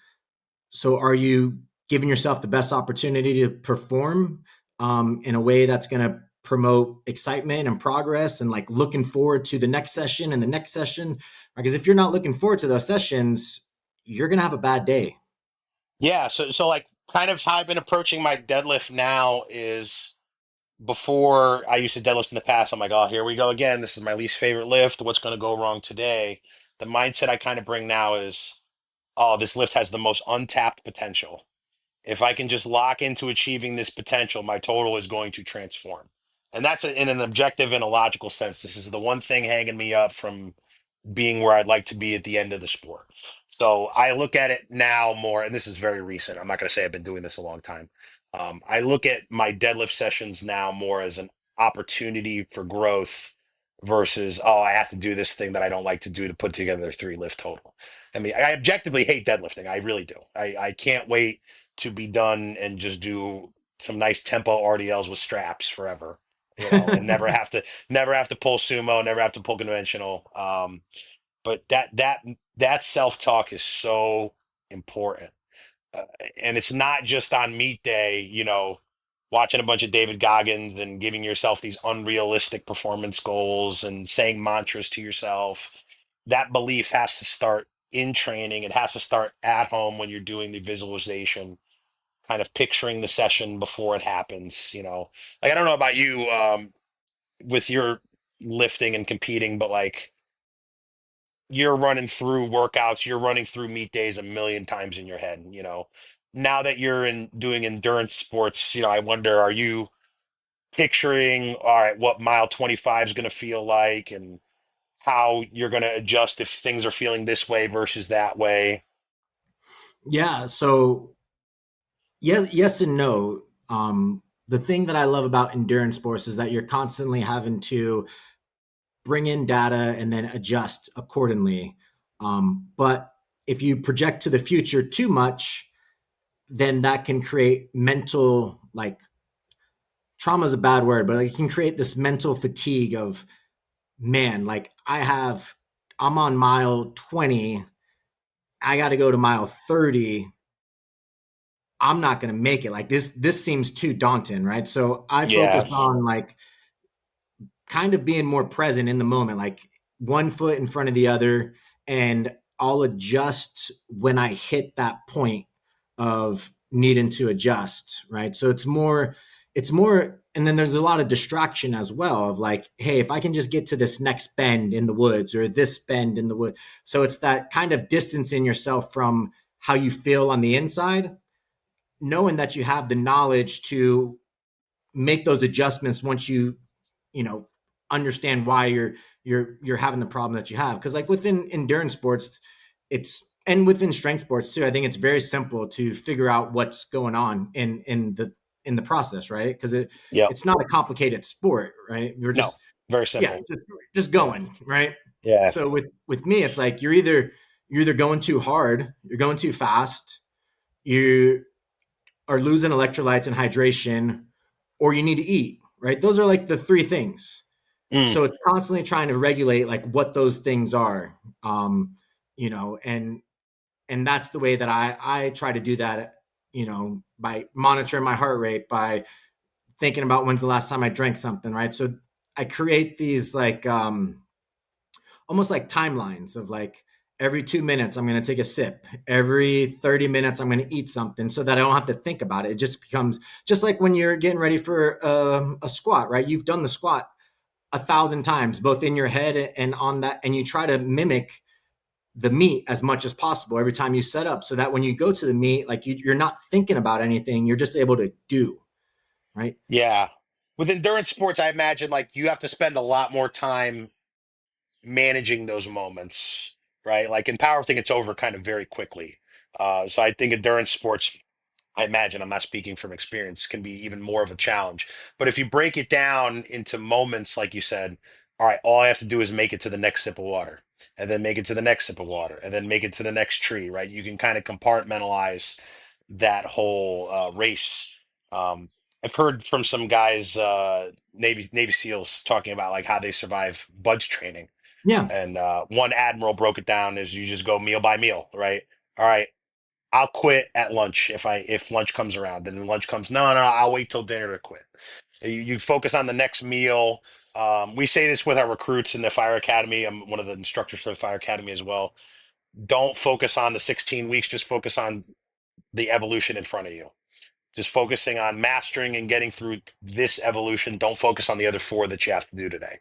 So, are you giving yourself the best opportunity to perform in a way that's going to promote excitement and progress and like looking forward to the next session and the next session? Because if you're not looking forward to those sessions, you're going to have a bad day. Yeah. So like kind of how I've been approaching my deadlift now is before I used to deadlift in the past. I'm like, oh, here we go again. This is my least favorite lift. What's going to go wrong today? The mindset I kind of bring now is, oh, this lift has the most untapped potential. If I can just lock into achieving this potential, my total is going to transform. And that's in an objective and a logical sense. This is the one thing hanging me up from being where I'd like to be at the end of the sport. So I look at it now more, and this is very recent. I'm not going to say I've been doing this a long time. I look at my deadlift sessions now more as an opportunity for growth versus, oh, I have to do this thing that I don't like to do to put together a 3 lift total. I mean, I objectively hate deadlifting. I really do. I can't wait to be done and just do some nice tempo RDLs with straps forever, and never have to pull sumo, never have to pull conventional. But that self-talk is so important. Uh, and it's not just on meet day, watching a bunch of David Goggins and giving yourself these unrealistic performance goals and saying mantras to yourself. That belief has to start in training. It has to start at home when you're doing the visualization, kind of picturing the session before it happens. Like, I don't know about you, with your lifting and competing, but like, you're running through workouts, you're running through meet days a million times in your head. Now that you're in doing endurance sports, I wonder, are you picturing, all right, what mile 25 is going to feel like, and how you're going to adjust if things are feeling this way versus that way? Yeah. So yes and no. The thing that I love about endurance sports is that you're constantly having to bring in data and then adjust accordingly. But if you project to the future too much, then that can create mental, like, trauma is a bad word, but it can create this mental fatigue of, man, like I'm on mile 20, I got to go to mile 30. I'm not going to make it. Like, this seems too daunting, right? So I Yeah. focus on, like, kind of being more present in the moment, like one foot in front of the other, and I'll adjust when I hit that point of needing to adjust, right? So it's more, and then there's a lot of distraction as well of, like, hey, if I can just get to this next bend in the woods or this bend in the wood. So it's that kind of distancing yourself from how you feel on the inside, knowing that you have the knowledge to make those adjustments once you know understand why you're having the problem that you have. Because, like, within endurance sports, it's and within strength sports too, I think it's very simple to figure out what's going on in the process, right? Because Yep. it's not a complicated sport, right? You're No, just, very yeah, simple. just Yeah. going, right? Yeah. So with me, it's like you're either going too hard, you're going too fast, you are losing electrolytes and hydration, or you need to eat, right? Those are like the three things. Mm. So it's constantly trying to regulate, like, what those things are. um and that's the way that I try to do that, by monitoring my heart rate, by thinking about when's the last time I drank something, right? So I create these, like, almost like timelines of, like, every 2 minutes I'm going to take a sip, every 30 minutes I'm going to eat something, so that I don't have to think about it. It just becomes just like when you're getting ready for a squat, right? You've done the squat 1,000 times, both in your head and on that, and you try to mimic the meet as much as possible every time you set up, so that when you go to the meet, like, you're not thinking about anything, you're just able to do, right? Yeah. With endurance sports, I imagine like you have to spend a lot more time managing those moments, right? Like in powerlifting, it's over kind of very quickly. So I think endurance sports, I imagine, I'm not speaking from experience, can be even more of a challenge. But if you break it down into moments, like you said, all right, all I have to do is make it to the next sip of water, and then make it to the next sip of water, and then make it to the next tree, right? You can kind of compartmentalize that whole race. Um, I've heard from some guys, Navy SEALs, talking about like how they survive budge training, Yeah, and one admiral broke it down as you just go meal by meal, right? All right, I'll quit at lunch if lunch comes around. And then lunch comes, no, no, I'll wait till dinner to quit. You focus on the next meal. We say this with our recruits in the fire academy. I'm one of the instructors for the fire academy as well. Don't focus on the 16 weeks. Just focus on the evolution in front of you. Just focusing on mastering and getting through this evolution. Don't focus on the other four that you have to do today.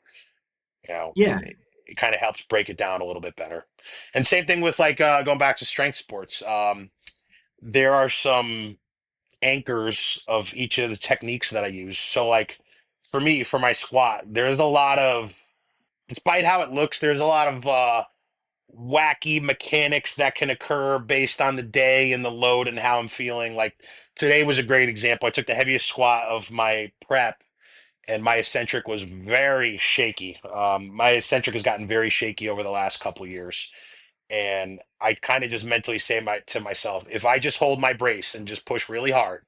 You know, yeah, it kind of helps break it down a little bit better. And same thing with like going back to strength sports. There are some anchors of each of the techniques that I use. So like for me, for my squat, there's a lot of, despite how it looks, there's a lot of wacky mechanics that can occur based on the day and the load and how I'm feeling. Like today was a great example. I took the heaviest squat of my prep and my eccentric was very shaky. My eccentric has gotten very shaky over the last couple years. And I kind of just mentally say to myself, if I just hold my brace and just push really hard,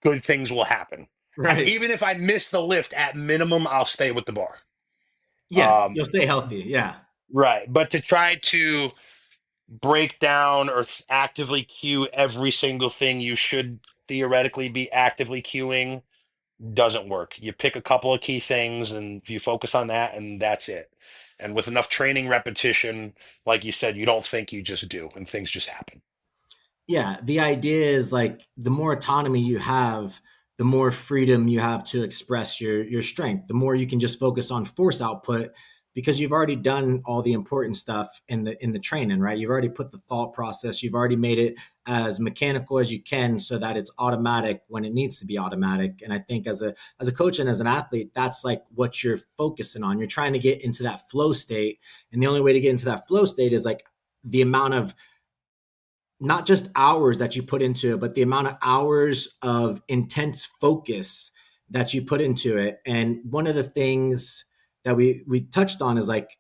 good things will happen. Right. Even if I miss the lift, at minimum, I'll stay with the bar. Yeah, Um, you'll stay healthy. Yeah. right. But to try to break down or actively cue every single thing you should theoretically be actively cueing doesn't work. You pick a couple of key things and you focus on that, and that's it. And with enough training repetition, like you said, you don't think, you just do, and things just happen. Yeah, the idea is like the more autonomy you have, the more freedom you have to express your strength. The more you can just focus on force output because you've already done all the important stuff in the training, right? You've already put the thought process, you've already made it as mechanical as you can so that it's automatic when it needs to be automatic. And I think as a coach and as an athlete, that's like what you're focusing on. You're trying to get into that flow state, and the only way to get into that flow state is like the amount of not just hours that you put into it, but the amount of hours of intense focus that you put into it. And one of the things that we touched on is like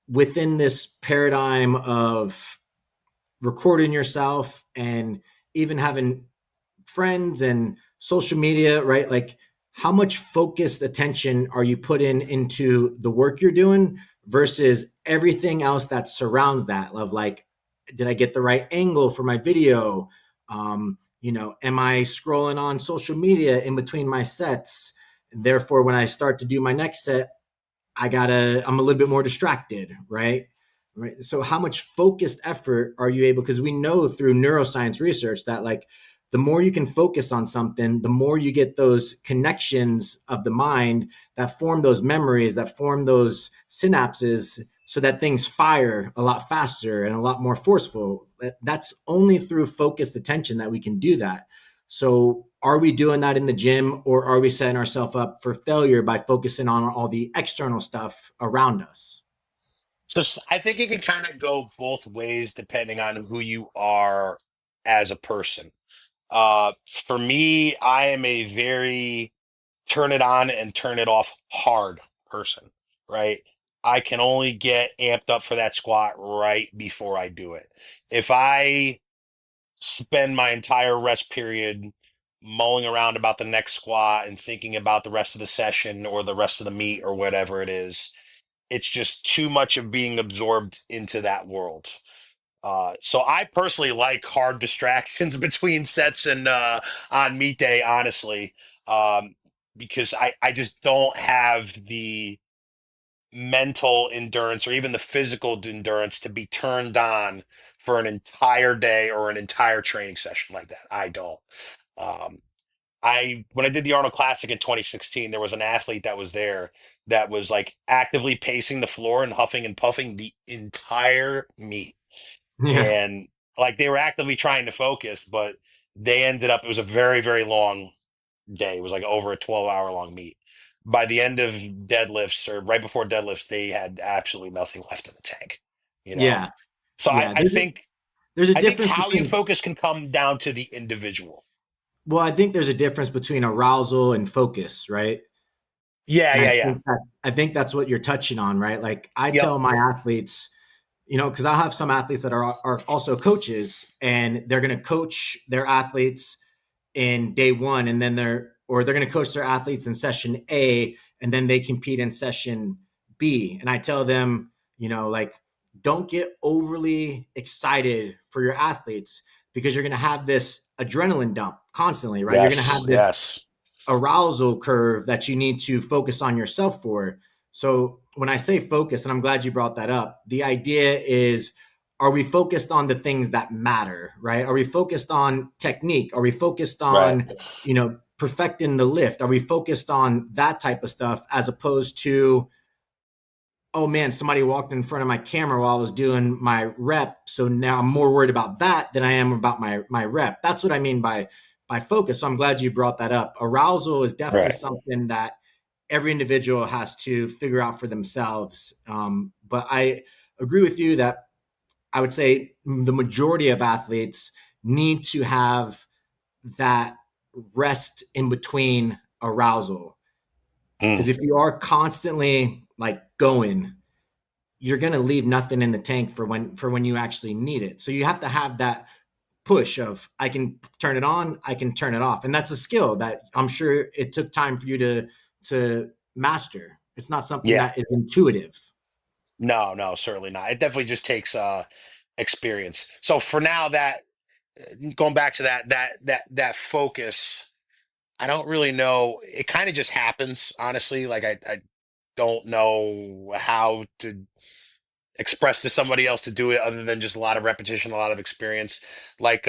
within this paradigm of recording yourself and even having friends and social media, right? Like how much focused attention are you putting into the work you're doing versus everything else that surrounds that of like, did I get the right angle for my video? Am I scrolling on social media in between my sets? Therefore, when I start to do my next set, I'm a little bit more distracted, right? Right. So how much focused effort are you able, because we know through neuroscience research that like the more you can focus on something, the more you get those connections of the mind that form those memories, that form those synapses so that things fire a lot faster and a lot more forceful. That's only through focused attention that we can do that. So are we doing that in the gym, or are we setting ourselves up for failure by focusing on all the external stuff around us? So I think it can kind of go both ways depending on who you are as a person. For me, I am a very turn it on and turn it off hard person, right? I can only get amped up for that squat right before I do it. If I spend my entire rest period mulling around about the next squat and thinking about the rest of the session or the rest of the meet or whatever it is, it's just too much of being absorbed into that world. So I personally like hard distractions between sets and on meet day, honestly, um, because I just don't have the mental endurance or even the physical endurance to be turned on for an entire day or an entire training session like that. I don't. Um, I when I did the Arnold Classic in 2016, there was an athlete that was there that was like actively pacing the floor and huffing and puffing the entire meet, Yeah. and like they were actively trying to focus, but they ended up. It was a very very long day. It was like over a 12-hour long meet. By the end of deadlifts or right before deadlifts, they had absolutely nothing left in the tank. You know, Yeah. so Yeah. There's a I think difference how you between, focus can come down to the individual. well, I think there's a difference between arousal and focus, right? Yeah, And yeah, yeah. I think that's what you're touching on, right? Like I Yep. tell my athletes, because I'll have some athletes that are also coaches and they're going to coach their athletes in day one, and then they're going to coach their athletes in session A, and then they compete in session B. And I tell them, like, don't get overly excited for your athletes because you're going to have this adrenaline dump constantly, right? You're going to Yes. have this Yes. arousal curve that you need to focus on yourself for. So when I say focus, and I'm glad you brought that up, the idea is, are we focused on the things that matter, right? Are we focused on technique? Are we focused Right. on, perfecting the lift? Are we focused on that type of stuff as opposed to oh man, somebody walked in front of my camera while I was doing my rep. So now I'm more worried about that than I am about my rep. That's what I mean by focus. So I'm glad you brought that up. Arousal is definitely Right. something that every individual has to figure out for themselves. But I agree with you that I would say the majority of athletes need to have that rest in between arousal. Because Mm. if you are constantly like going, you're going to leave nothing in the tank for when you actually need it. So you have to have that push of I can turn it on, I can turn it off. And that's a skill that I'm sure it took time for you to master. It's not something Yeah. that is intuitive. No, no, certainly not. It definitely just takes experience. So for now, that going back to that focus, I don't really know. It kind of just happens, honestly. Like I don't know how to express to somebody else to do it other than just a lot of repetition, a lot of experience. Like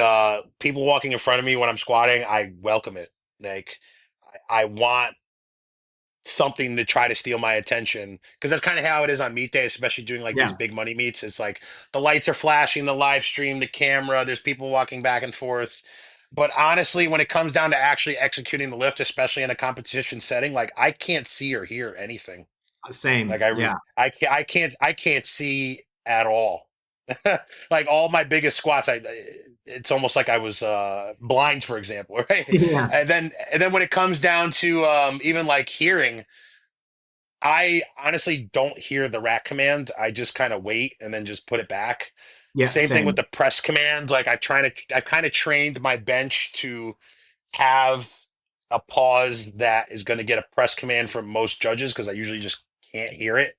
people walking in front of me when I'm squatting, I welcome it. Like I want something to try to steal my attention because that's kind of how it is on meet day, especially doing like these Yeah, big money meets. It's like the lights are flashing, the live stream, the camera, there's people walking back and forth. But honestly, when it comes down to actually executing the lift, especially in a competition setting, like I can't see or hear anything. Like same. Yeah, I can't see at all. Like all my biggest squats, it's almost like I was blind, for example, right? yeah, And then when it comes down to even like hearing, I honestly don't hear the rack command. I just kind of wait and then just put it back. yeah, Same thing with same. the press command. Like I've kind of trained my bench to have a pause that is going to get a press command from most judges because I usually just can't hear it.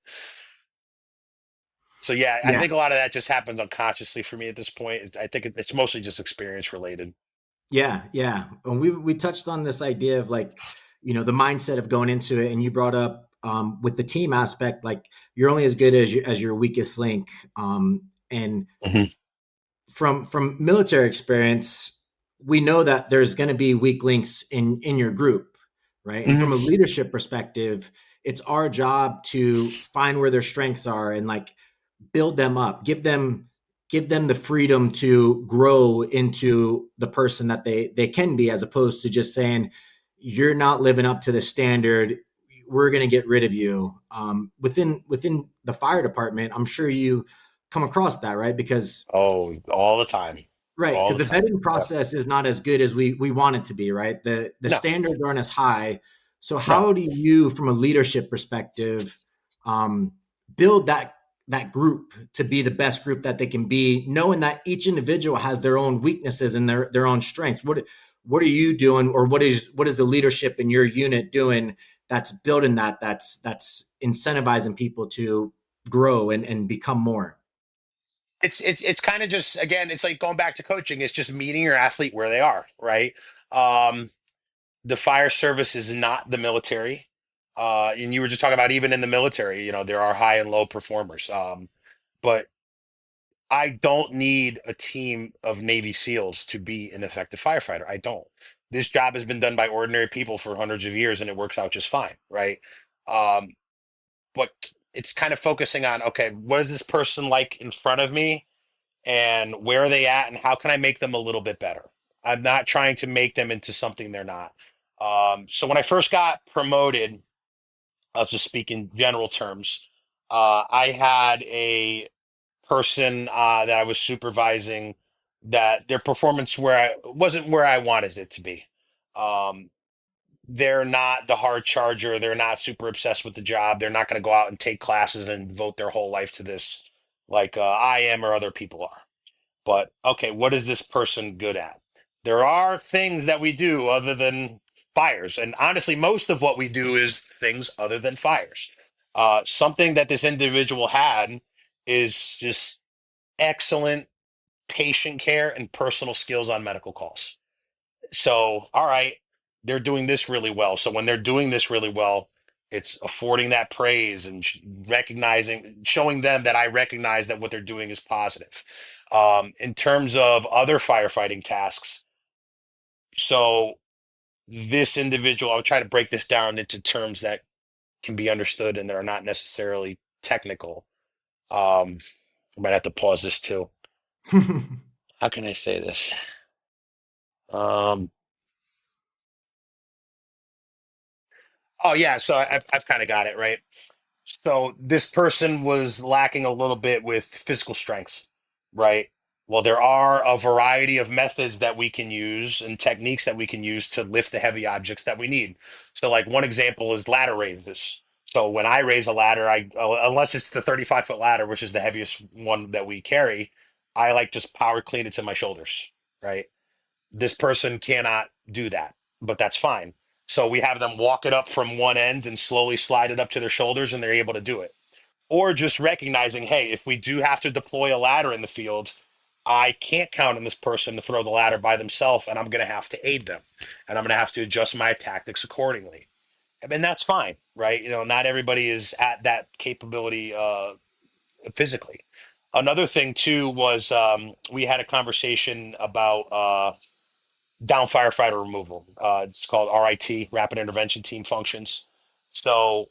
So yeah, I Yeah, think a lot of that just happens unconsciously for me at this point. I think it's mostly just experience related. yeah, yeah. And we touched on this idea of like, the mindset of going into it, and you brought up with the team aspect, like you're only as good as as your weakest link. And Mhm. from military experience, we know that there's going to be weak links in your group, right? And from a Mhm. leadership perspective, it's our job to find where their strengths are and like build them up, give them the freedom to grow into the person that they can be, as opposed to just saying you're not living up to the standard, we're going to get rid of you. Within the fire department, I'm sure you come across that, right? Because Oh, all the time, right, all because the the time. vetting Yep. process is not as good as we want it to be, right? The No, standards aren't as high. So no. how do you, from a leadership perspective, um, build that group to be the best group that they can be, knowing that each individual has their own weaknesses and their own strengths? What are you doing, or what is the leadership in your unit doing that's building that's incentivizing people to grow and become more? It's kind of just again, it's like going back to coaching. It's just meeting your athlete where they are, right? Um, the fire service is not the military. And you were just talking about even in the military, there are high and low performers. But I don't need a team of Navy SEALs to be an effective firefighter. I don't. This job has been done by ordinary people for hundreds of years and it works out just fine, right? Um, but it's kind of focusing on, okay, what is this person like in front of me and where are they at and how can I make them a little bit better? I'm not trying to make them into something they're not. So when I first got promoted, I'll just speak in general terms. I had a person that I was supervising that their performance wasn't where I wanted it to be. Um, they're not the hard charger. They're not super obsessed with the job. They're not going to go out and take classes and devote their whole life to this like I am or other people are. But okay, what is this person good at? There are things that we do other than fires. And honestly, most of what we do is things other than fires. Something that this individual had is just excellent patient care and personal skills on medical calls. So, all right, they're doing this really well. So when they're doing this really well, it's affording that praise and recognizing, showing them that I recognize that what they're doing is positive. In terms of other firefighting tasks, so this individual, I'll try to break this down into terms that can be understood and that are not necessarily technical. I might have to pause this too. How can I say this? Um, oh yeah, so I've kind of got it right. So this person was lacking a little bit with physical strength, right? Well, there are a variety of methods that we can use and techniques that we can use to lift the heavy objects that we need. So, like one example is ladder raises. So when I raise a ladder, unless it's the 35-foot ladder, which is the heaviest one that we carry, I like just power clean it to my shoulders, right? This person cannot do that, but that's fine. So we have them walk it up from one end and slowly slide it up to their shoulders, and they're able to do it. Or just recognizing, hey, if we do have to deploy a ladder in the field, I can't count on this person to throw the ladder by themselves, and I'm going to have to aid them, and I'm going to have to adjust my tactics accordingly. I mean, that's fine, right? Not everybody is at that capability physically. Another thing too was we had a conversation about down firefighter removal. It's called RIT, Rapid Intervention Team Functions. So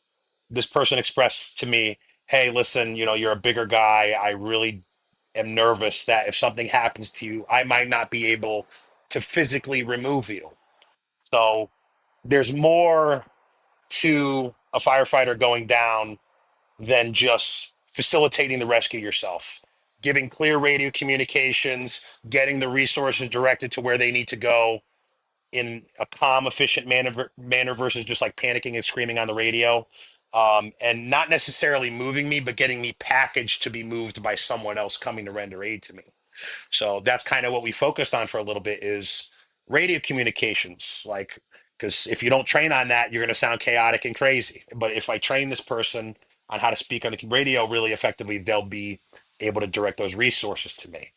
this person expressed to me, hey, listen, you're a bigger guy. I really am nervous that if something happens to you, I might not be able to physically remove you. So there's more to a firefighter going down than just facilitating the rescue yourself. Giving clear radio communications, getting the resources directed to where they need to go, in a calm, efficient manner versus just like panicking and screaming on the radio. And not necessarily moving me, but getting me packaged to be moved by someone else coming to render aid to me. So that's kind of what we focused on for a little bit is radio communications. Like, because if you don't train on that, you're going to sound chaotic and crazy. But if I train this person on how to speak on the radio really effectively, they'll be able to direct those resources to me.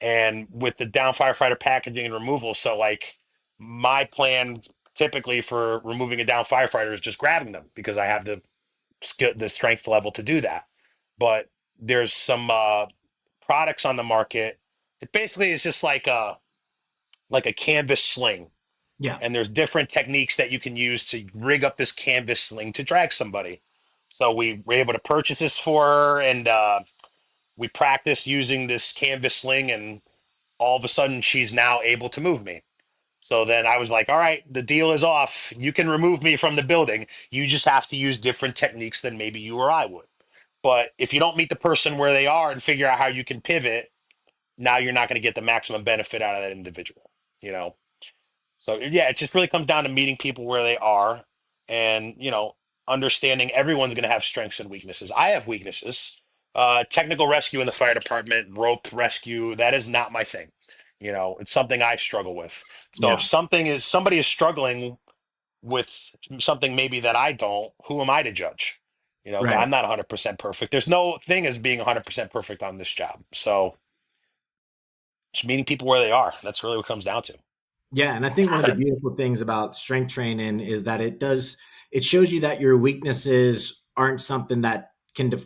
And with the down firefighter packaging and removal, so like my plan typically for removing a down firefighter is just grabbing them because I have the skill, the strength level to do that. But there's some products on the market. It basically is just like a canvas sling, Yeah. and there's different techniques that you can use to rig up this canvas sling to drag somebody. So we were able to purchase this for her, and we practiced using this canvas sling, and all of a sudden she's now able to move me. So then I was like, all right, the deal is off. You can remove me from the building. You just have to use different techniques than maybe you or I would. But if you don't meet the person where they are and figure out how you can pivot, now you're not going to get the maximum benefit out of that individual, you know? So yeah, it just really comes down to meeting people where they are and, understanding everyone's going to have strengths and weaknesses. I have weaknesses. Technical rescue in the fire department, rope rescue, that is not my thing. It's something I struggle with. So if Yeah. somebody is struggling with something maybe that I don't, who am I to judge? I'm Right. not 100% perfect. There's no thing as being 100% perfect on this job. So just meeting people where they are. That's really what it comes down to. Yeah, and I think one of the beautiful things about strength training is that it shows you that your weaknesses aren't something that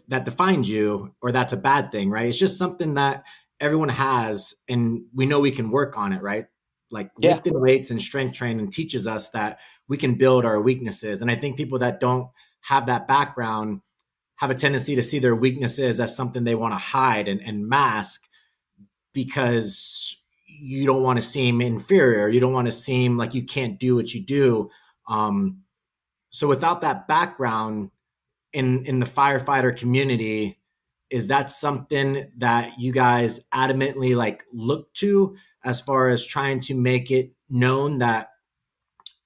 that defines you or that's a bad thing, right? It's just something that everyone has and we know we can work on it, right? Like Yeah. lifting weights and strength training teaches us that we can build our weaknesses. And I think people that don't have that background have a tendency to see their weaknesses as something they want to hide and mask because you don't want to seem inferior. You don't want to seem like you can't do what you do. Um, so without that background in the firefighter community, is that something that you guys adamantly like look to as far as trying to make it known that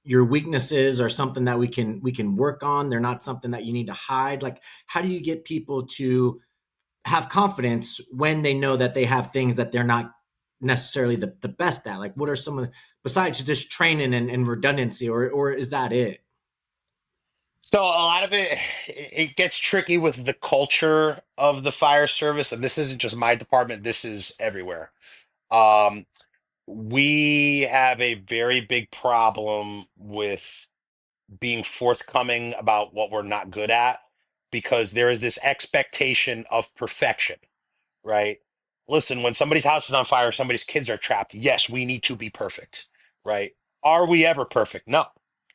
your weaknesses are something that we can work on? They're not something that you need to hide. Like, how do you get people to have confidence when they know that they have things that they're not necessarily the best at? Like, what are some of the, besides just training and redundancy, or is that it? So a lot of it gets tricky with the culture of the fire service, and this isn't just my department. This is everywhere. Um, we have a very big problem with being forthcoming about what we're not good at because there is this expectation of perfection, right? Listen, when somebody's house is on fire, somebody's kids are trapped, yes, we need to be perfect, right? Are we ever perfect? No,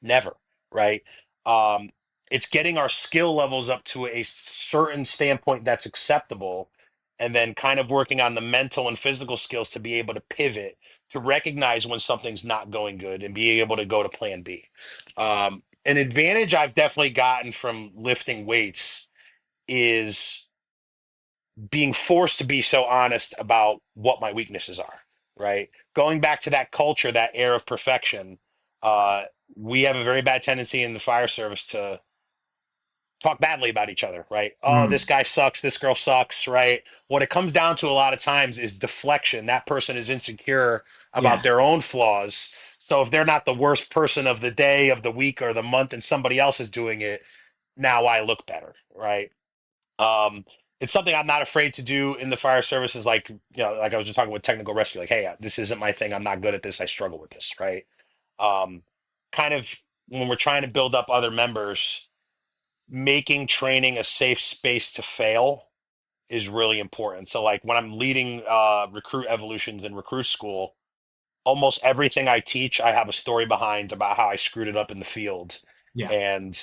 never, right? Um, It's getting our skill levels up to a certain standpoint that's acceptable, and then kind of working on the mental and physical skills to be able to pivot, to recognize when something's not going good and be able to go to plan B. An advantage I've definitely gotten from lifting weights is being forced to be so honest about what my weaknesses are, right? Going back to that culture, that air of perfection, uh, we have a very bad tendency in the fire service to talk badly about each other, right? Oh, this Mm, guy sucks, this girl sucks, right? What it comes down to a lot of times is deflection. That person is insecure about yeah. their own flaws. So if they're not the worst person of the day, of the week, or the month, and somebody else is doing it, now I look better, right? Um, it's something I'm not afraid to do in the fire services. Like, like I was just talking with technical rescue, like, hey, this isn't my thing. I'm not good at this. I struggle with this, right? Um, Kind of when we're trying to build up other members, making training a safe space to fail is really important. So, like when I'm leading recruit evolutions in recruit school, almost everything I teach, I have a story behind about how I screwed it up in the field. Yeah. And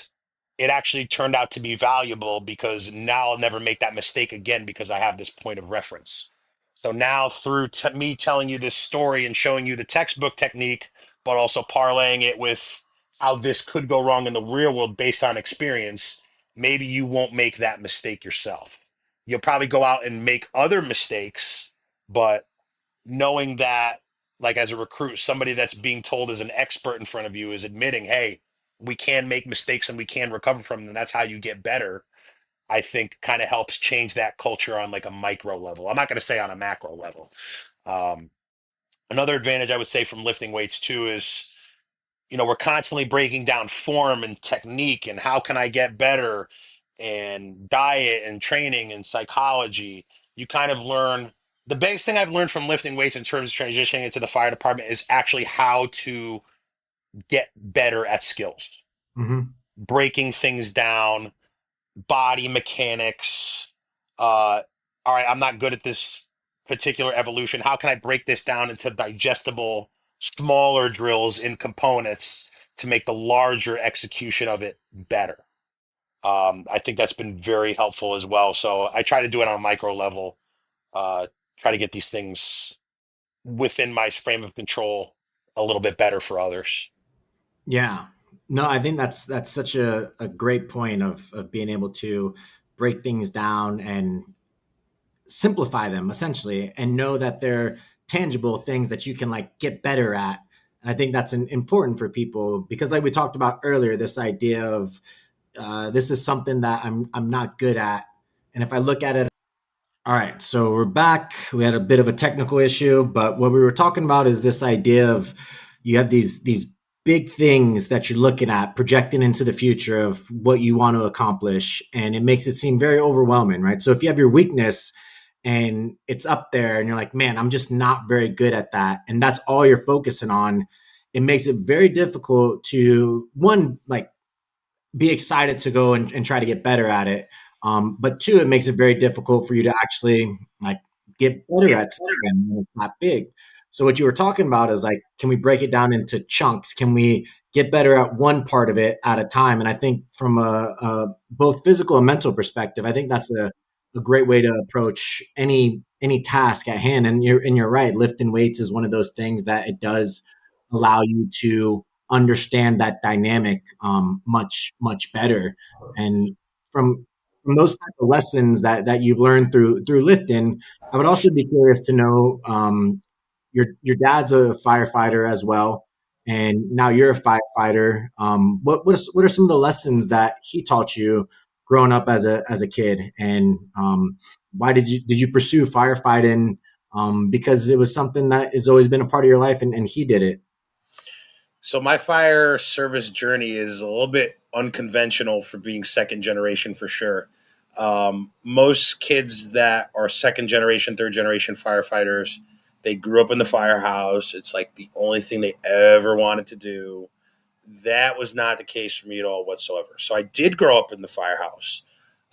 it actually turned out to be valuable because now I'll never make that mistake again because I have this point of reference. So now through me telling you this story and showing you the textbook technique, but also parlaying it with how this could go wrong in the real world based on experience, maybe you won't make that mistake yourself. You'll probably go out and make other mistakes, but knowing that, like as a recruit, somebody that's being told as an expert in front of you is admitting, hey, we can make mistakes and we can recover from them, and that's how you get better. I think kind of helps change that culture on like a micro level. I'm not going to say on a macro level. um, Another advantage I would say from lifting weights too is, we're constantly breaking down form and technique and how can I get better, and diet and training and psychology. You kind of learn, the biggest thing I've learned from lifting weights in terms of transitioning into the fire department is actually how to get better at skills, Hmm. breaking things down, body mechanics. All right, I'm not good at this particular evolution. How can I break this down into digestible, smaller drills in components to make the larger execution of it better? I think that's been very helpful as well. So I try to do it on a micro level, uh, try to get these things within my frame of control a little bit better for others. Yeah. No, I think that's such a great point of being able to break things down and simplify them essentially and know that they're tangible things that you can like get better at. And I think that's important for people because like we talked about earlier, this idea of this is something that I'm not good at. And if I look at it, all right, so we're back. We had a bit of a technical issue, but what we were talking about is this idea of you have these big things that you're looking at, projecting into the future of what you want to accomplish, and it makes it seem very overwhelming, right? So if you have your weakness and it's up there, and you're like, man, I'm just not very good at that, and that's all you're focusing on, it makes it very difficult to one like be excited to go and try to get better at it. But two, it makes it very difficult for you to actually like get better at something when it's not big. So what you were talking about is like, can we break it down into chunks? Can we get better at one part of it at a time? And I think from a both physical and mental perspective, I think that's a great way to approach any task at hand. And you're right, lifting weights is one of those things that it does allow you to understand that dynamic much better. And from from those type of lessons that you've learned through lifting, I would also be curious to know your dad's a firefighter as well, and now you're a firefighter. What are some of the lessons that he taught you growing up as a kid, and why did you pursue firefighting? Because it was something that has always been a part of your life, and he did it. So my fire service journey is a little bit unconventional for being second generation for sure. Most kids that are second generation, third generation firefighters, they grew up in the firehouse. It's like the only thing they ever wanted to do. That was not the case for me at all whatsoever. So I did grow up in the firehouse.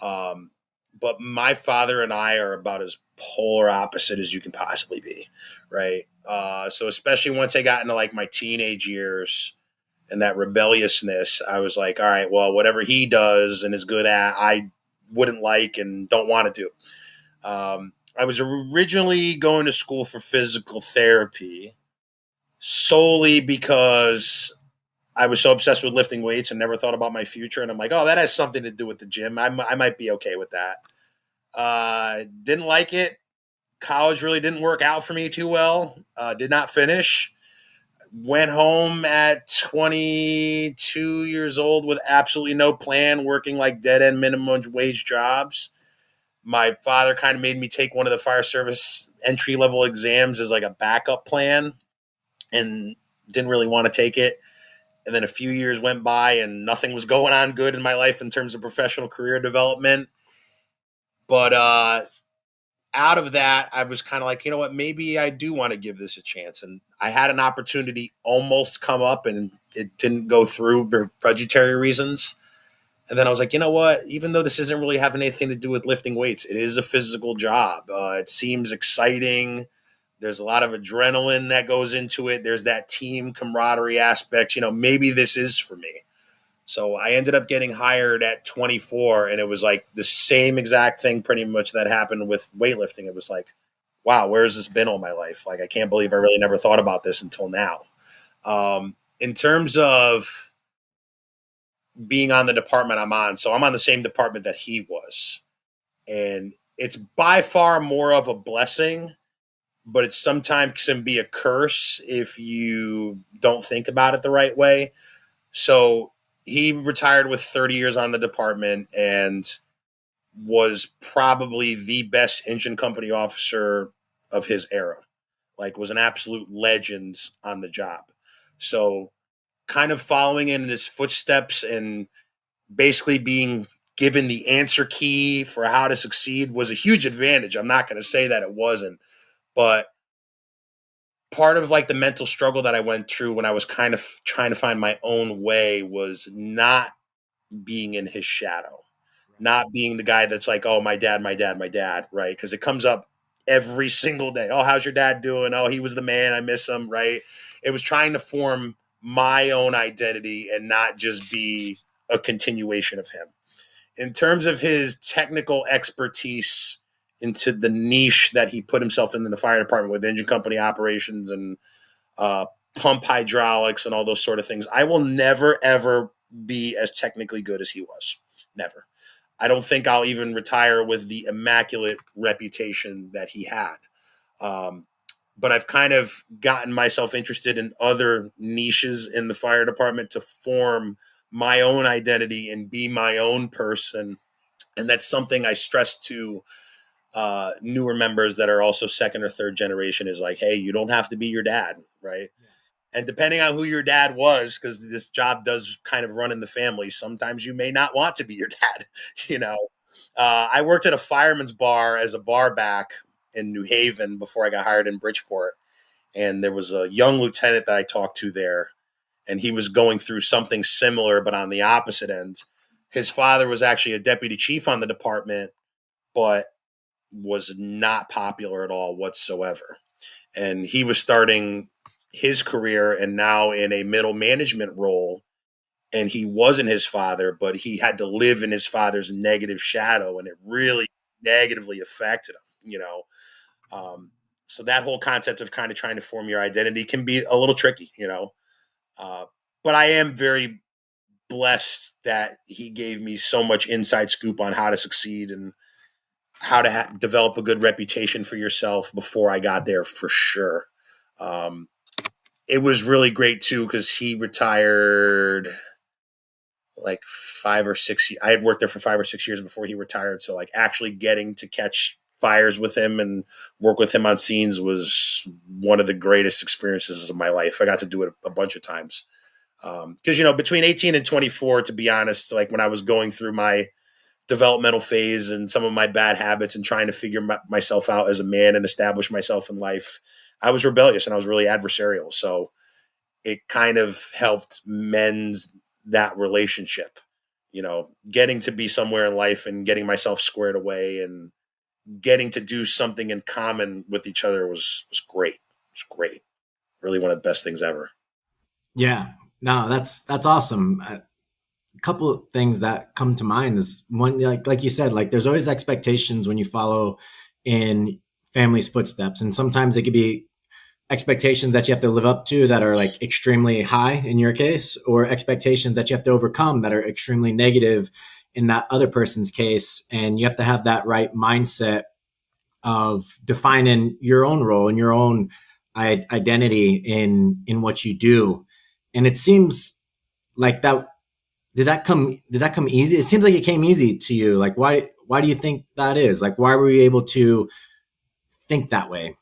Um, but my father and I are about as polar opposite as you can possibly be, right? So especially once I got into like my teenage years, and that rebelliousness, I was like, all right, well, whatever he does and is good at, I wouldn't like and don't want to do. I was originally going to school for physical therapy solely because I was so obsessed with lifting weights and never thought about my future. And I'm like, oh, that has something to do with the gym. I might be okay with that. Didn't like it. College really didn't work out for me too well. Did not finish. Went home at 22 years old with absolutely no plan, working like dead end minimum wage jobs. My father kind of made me take one of the fire service entry level exams as like a backup plan, and didn't really want to take it. And then a few years went by and nothing was going on good in my life in terms of professional career development. But out of that, I was kind of like, you know what, maybe I do want to give this a chance. And I had an opportunity almost come up and it didn't go through for budgetary reasons. And then I was like, you know what, even though this isn't really having anything to do with lifting weights, it is a physical job. It seems exciting. There's a lot of adrenaline that goes into it. There's that team camaraderie aspect. Maybe this is for me. So I ended up getting hired at 24, and it was like the same exact thing pretty much that happened with weightlifting. It was like, wow, where has this been all my life? Like, I can't believe I really never thought about this until now. In terms of being on the department I'm on, so I'm on the same department that he was. And it's by far more of a blessing, but it sometimes can be a curse if you don't think about it the right way. So he retired with 30 years on the department and was probably the best engine company officer of his era. Like, was an absolute legend on the job. So kind of following in his footsteps and basically being given the answer key for how to succeed was a huge advantage. I'm not going to say that it wasn't, but part of like the mental struggle that I went through when I was kind of trying to find my own way was not being in his shadow, not being the guy that's like, oh, my dad, my dad, my dad, right? Because it comes up every single day. Oh, how's your dad doing? Oh, he was the man. I miss him, right? It was trying to form my own identity and not just be a continuation of him. In terms of his technical expertise into the niche that he put himself in the fire department with engine company operations and uh, pump hydraulics and all those sort of things, I will never, ever be as technically good as he was. Never. I don't think I'll even retire with the immaculate reputation that he had. Um, but I've kind of gotten myself interested in other niches in the fire department to form my own identity and be my own person. And that's something I stress to newer members that are also second or third generation is like, hey, you don't have to be your dad, right? And depending on who your dad was, because this job does kind of run in the family, sometimes you may not want to be your dad. you know, I worked at a fireman's bar as a bar back in New Haven before I got hired in Bridgeport. And there was a young lieutenant that I talked to there, and he was going through something similar, but on the opposite end. His father was actually a deputy chief on the department, but was not popular at all whatsoever. And he was starting his career and now in a middle management role. And he wasn't his father, but he had to live in his father's negative shadow, and it really negatively affected him. Um, so that whole concept of kind of trying to form your identity can be a little tricky. Uh, but I am very blessed that he gave me so much inside scoop on how to succeed and how to develop a good reputation for yourself before I got there, for sure. Um, it was really great too because he retired like 5 or 6 years. I had worked there for 5 or 6 years before he retired, so like actually getting to catch fires with him and work with him on scenes was one of the greatest experiences of my life. I got to do it a bunch of times because between 18 and 24, to be honest, like when I was going through my developmental phase and some of my bad habits and trying to figure myself out as a man and establish myself in life, I was rebellious and I was really adversarial. So it kind of helped mend that relationship, getting to be somewhere in life and getting myself squared away and getting to do something in common with each other was great. It was great. Really one of the best things ever. Yeah. No, that's awesome. A couple of things that come to mind is one, like you said, like there's always expectations when you follow in family's footsteps, and sometimes they could be expectations that you have to live up to that are like extremely high in your case, or expectations that you have to overcome that are extremely negative in that other person's case. And you have to have that right mindset of defining your own role and your own identity in what you do. And it seems like that did that come easy? It seems like it came easy to you. Like why do you think that is? Like why were you able to think that way?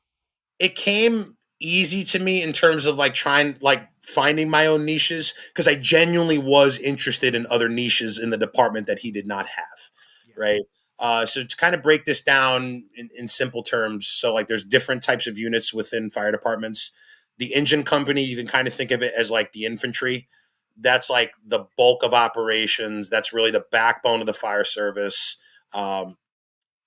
It came easy to me in terms of like trying like finding my own niches because I genuinely was interested in other niches in the department that he did not have. Yeah. Right. So to kind of break this down in simple terms, so like there's different types of units within fire departments. The engine company, you can kind of think of it as like the infantry. That's like the bulk of operations. That's really the backbone of the fire service. Um,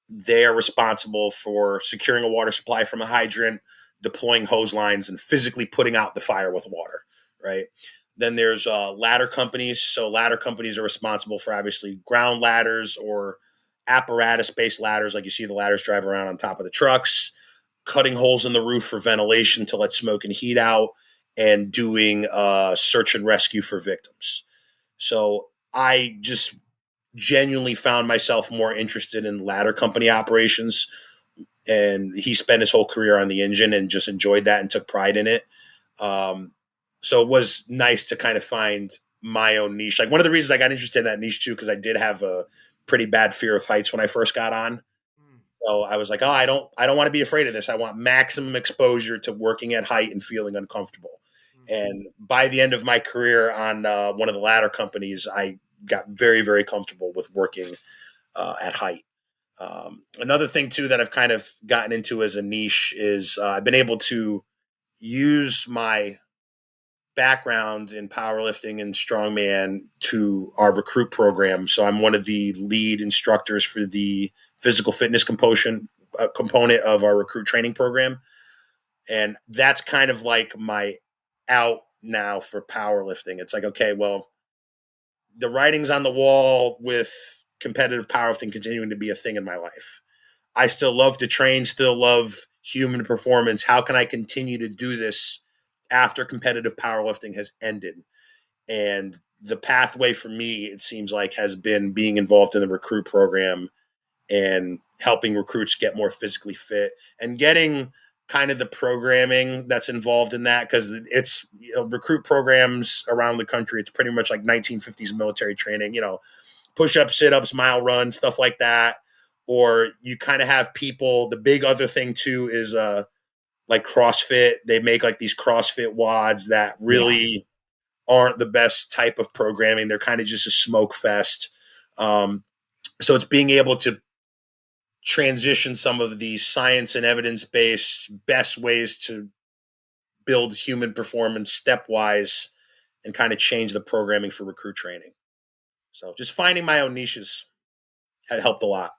they are responsible for securing a water supply from a hydrant, deploying hose lines, and physically putting out the fire with water, right? Then there's ladder companies. So ladder companies are responsible for obviously ground ladders or apparatus-based ladders, like you see the ladders drive around on top of the trucks, cutting holes in the roof for ventilation to let smoke and heat out, and doing search and rescue for victims. So I just genuinely found myself more interested in ladder company operations. And he spent his whole career on the engine and just enjoyed that and took pride in it. Um, so it was nice to kind of find my own niche. Like one of the reasons I got interested in that niche too, because I did have a pretty bad fear of heights when I first got on. So I was like, oh, I don't want to be afraid of this. I want maximum exposure to working at height and feeling uncomfortable. And by the end of my career on one of the ladder companies, I got very, very comfortable with working at height. Another thing too that I've kind of gotten into as a niche is I've been able to use my background in powerlifting and strongman to our recruit program. So I'm one of the lead instructors for the physical fitness component of our recruit training program. And that's kind of like my out now for powerlifting. It's like, okay, well, the writing's on the wall with competitive powerlifting continuing to be a thing in my life. I still love to train, still love human performance. How can I continue to do this after competitive powerlifting has ended? And the pathway for me, it seems like, has been being involved in the recruit program and helping recruits get more physically fit and getting kind of the programming that's involved in that because it's recruit programs around the country. It's pretty much like 1950s military training, push-ups, sit-ups, mile runs, stuff like that. Or you kind of have people. The big other thing too is like CrossFit. They make like these CrossFit wads that Yeah. really aren't the best type of programming. They're kind of just a smoke fest. So it's being able to transition some of the science and evidence based best ways to build human performance stepwise and kind of change the programming for recruit training. So just finding my own niches had helped a lot.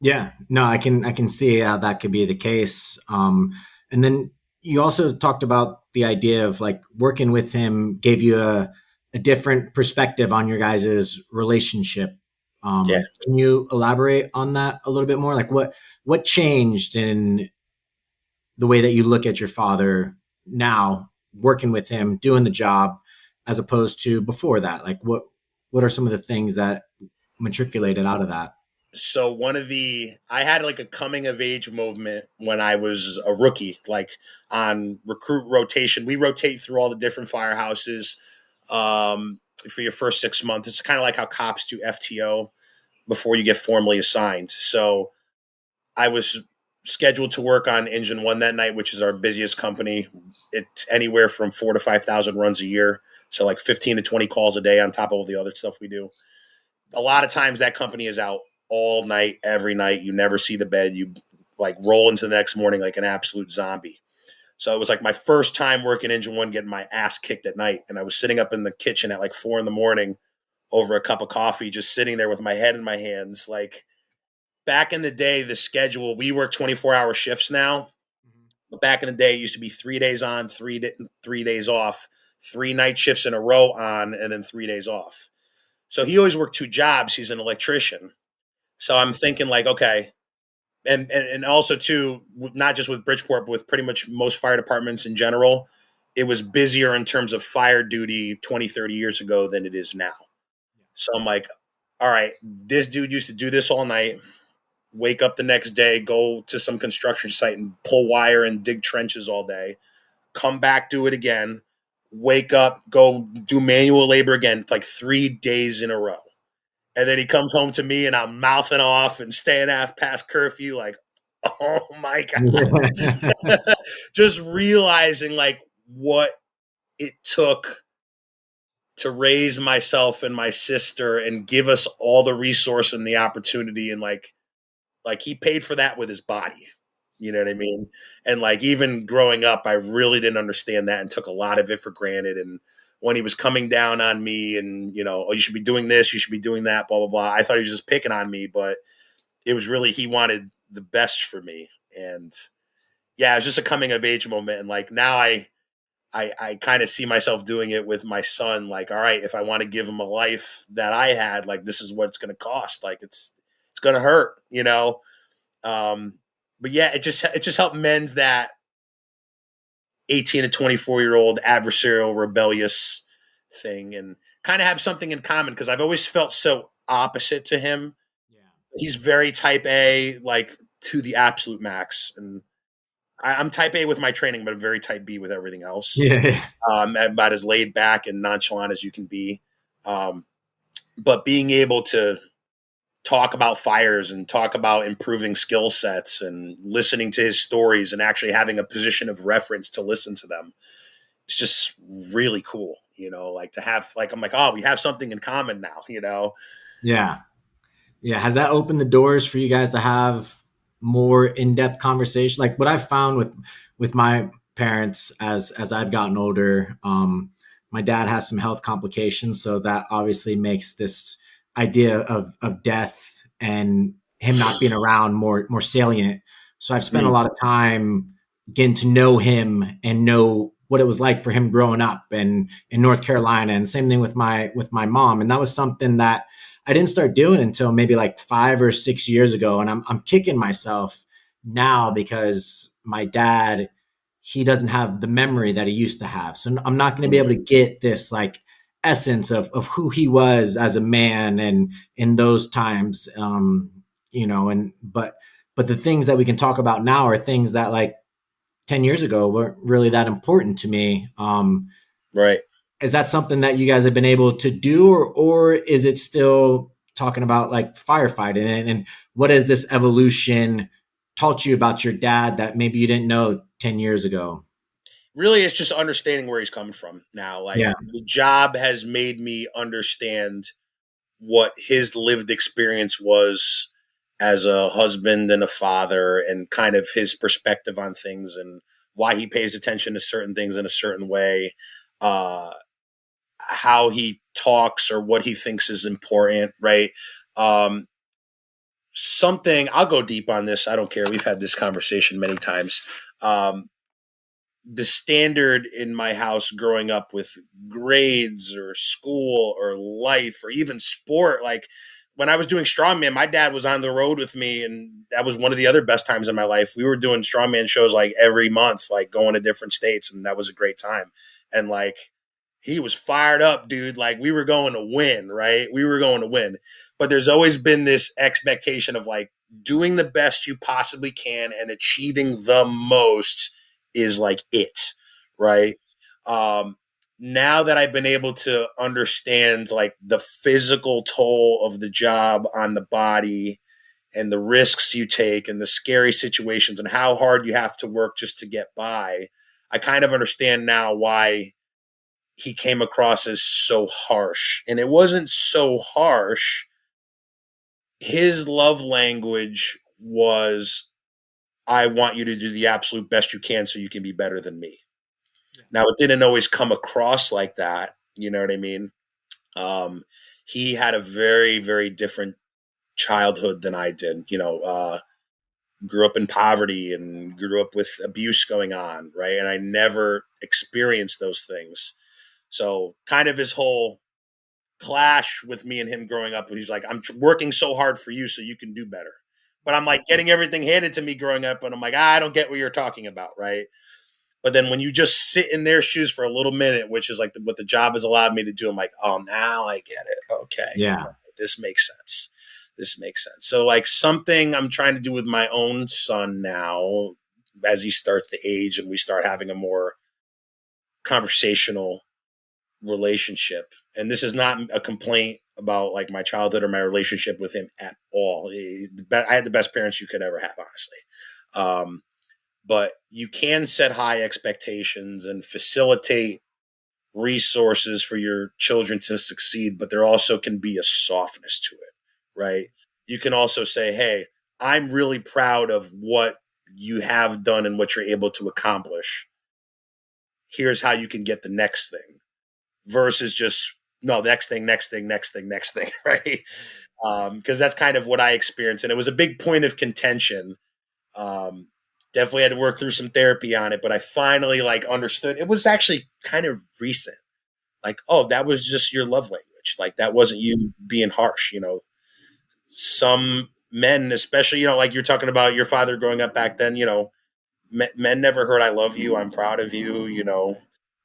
Yeah, no, I can see how that could be the case. And then you also talked about the idea of like working with him gave you a different perspective on your guys' relationship. Yeah. Can you elaborate on that a little bit more? Like what changed in the way that you look at your father now, working with him, doing the job, as opposed to before that? Like what are some of the things that matriculated out of that? So I had like a coming of age movement when I was a rookie, like on recruit rotation. We rotate through all the different firehouses for your first 6 months. It's kind of like how cops do FTO before you get formally assigned. So I was scheduled to work on Engine One that night, which is our busiest company. It's anywhere from 4 to 5,000 runs a year. So like 15 to 20 calls a day on top of all the other stuff we do. A lot of times that company is out all night, every night. You never see the bed. You like roll into the next morning like an absolute zombie. So it was like my first time working Engine One, getting my ass kicked at night. And I was sitting up in the kitchen at like 4 in the morning over a cup of coffee, just sitting there with my head in my hands. Like back in the day, the schedule, we work 24-hour shifts now. But back in the day, it used to be 3 days on, 3 days off, 3 night shifts in a row on, and then 3 days off. So he always worked 2 jobs. He's an electrician. So I'm thinking like, okay, and also too, not just with Bridgeport, but with pretty much most fire departments in general, it was busier in terms of fire duty 20, 30 years ago than it is now. So I'm like, all right, this dude used to do this all night, wake up the next day, go to some construction site and pull wire and dig trenches all day, come back, do it again, wake up, go do manual labor again, like 3 days in a row. And then he comes home to me and I'm mouthing off and staying out past curfew, like, oh my God. Just realizing like what it took to raise myself and my sister and give us all the resource and the opportunity. And like he paid for that with his body. You know what I mean? And like even growing up, I really didn't understand that and took a lot of it for granted. And when he was coming down on me and, oh, you should be doing this, you should be doing that, blah, blah, blah. I thought he was just picking on me, but it was really, he wanted the best for me. And yeah, it was just a coming of age moment. And like now I kind of see myself doing it with my son. Like, all right, if I want to give him a life that I had, like, this is what it's going to cost. Like it's going to hurt. But yeah, it just helped mend that 18 to 24-year-old adversarial rebellious thing and kind of have something in common. Cause I've always felt so opposite to him. Yeah. He's very type A, like to the absolute max. And I'm type A with my training, but I'm very type B with everything else. Yeah. I'm about as laid back and nonchalant as you can be. But being able to talk about fires and talk about improving skill sets and listening to his stories and actually having a position of reference to listen to them, it's just really cool, like to have, like, I'm like, oh, we have something in common now. Yeah. Yeah. Has that opened the doors for you guys to have more in-depth conversation? Like what I've found with my parents as I've gotten older, my dad has some health complications. So that obviously makes this idea of death and him not being around more salient. So I've spent a Mm, lot of time getting to know him and know what it was like for him growing up and in North Carolina. And same thing with my mom. And that was something that I didn't start doing until maybe like 5 or 6 years ago. And I'm kicking myself now because my dad, he doesn't have the memory that he used to have. So I'm not going to be able to get this like essence of who he was as a man and in those times. But the things that we can talk about now are things that like 10 years ago weren't really that important to me. right. Is that something that you guys have been able to do, or is it still talking about like firefighting and what has this evolution taught you about your dad that maybe you didn't know 10 years ago? Really, it's just understanding where he's coming from now. Like Yeah. the job has made me understand what his lived experience was as a husband and a father and kind of his perspective on things and why he pays attention to certain things in a certain way, uh, how he talks or what he thinks is important, right? Um, Something, I'll go deep on this. I don't care. We've had this conversation many times. Um, the standard in my house growing up with grades or school or life or even sport, like when I was doing strongman, my dad was on the road with me, and that was one of the other best times in my life. We were doing strongman shows like every month, like going to different states, and that was a great time. And like he was fired up, dude. Like we were going to win, right? We were going to win. But there's always been this expectation of like doing the best you possibly can and achieving the most is like it, right? Um, Now that I've been able to understand like the physical toll of the job on the body and the risks you take and the scary situations and how hard you have to work just to get by, I kind of understand now why he came across as so harsh. And it wasn't so harsh. His love language was, I want you to do the absolute best you can so you can be better than me. Now, it didn't always come across like that. You know what I mean? Um, he had a very, very different childhood than I did. Grew up in poverty and grew up with abuse going on, right? And I never experienced those things. So kind of his whole clash with me and him growing up. He's like, I'm working so hard for you so you can do better. But I'm like getting everything handed to me growing up. And I'm like, I don't get what you're talking about. Right. But then when you just sit in their shoes for a little minute, which is like what the job has allowed me to do, I'm like, oh, now I get it. Okay. Yeah. This makes sense. This makes sense. So like something I'm trying to do with my own son now, as he starts to age and we start having a more conversational relationship. And this is not a complaint about like my childhood or my relationship with him at all. I had the best parents you could ever have, honestly. But you can set high expectations and facilitate resources for your children to succeed, but there also can be a softness to it, right? You can also say, hey, I'm really proud of what you have done and what you're able to accomplish. Here's how you can get the next thing versus just, no, next thing, next thing, next thing, next thing, right? Because that's kind of what I experienced. And it was a big point of contention. Um, Definitely had to work through some therapy on it, but I finally like understood. It was actually kind of recent. Like, oh, that was just your love language. Like that wasn't you being harsh. Some men, especially, like you're talking about your father growing up back then, men never heard I love you, I'm proud of you,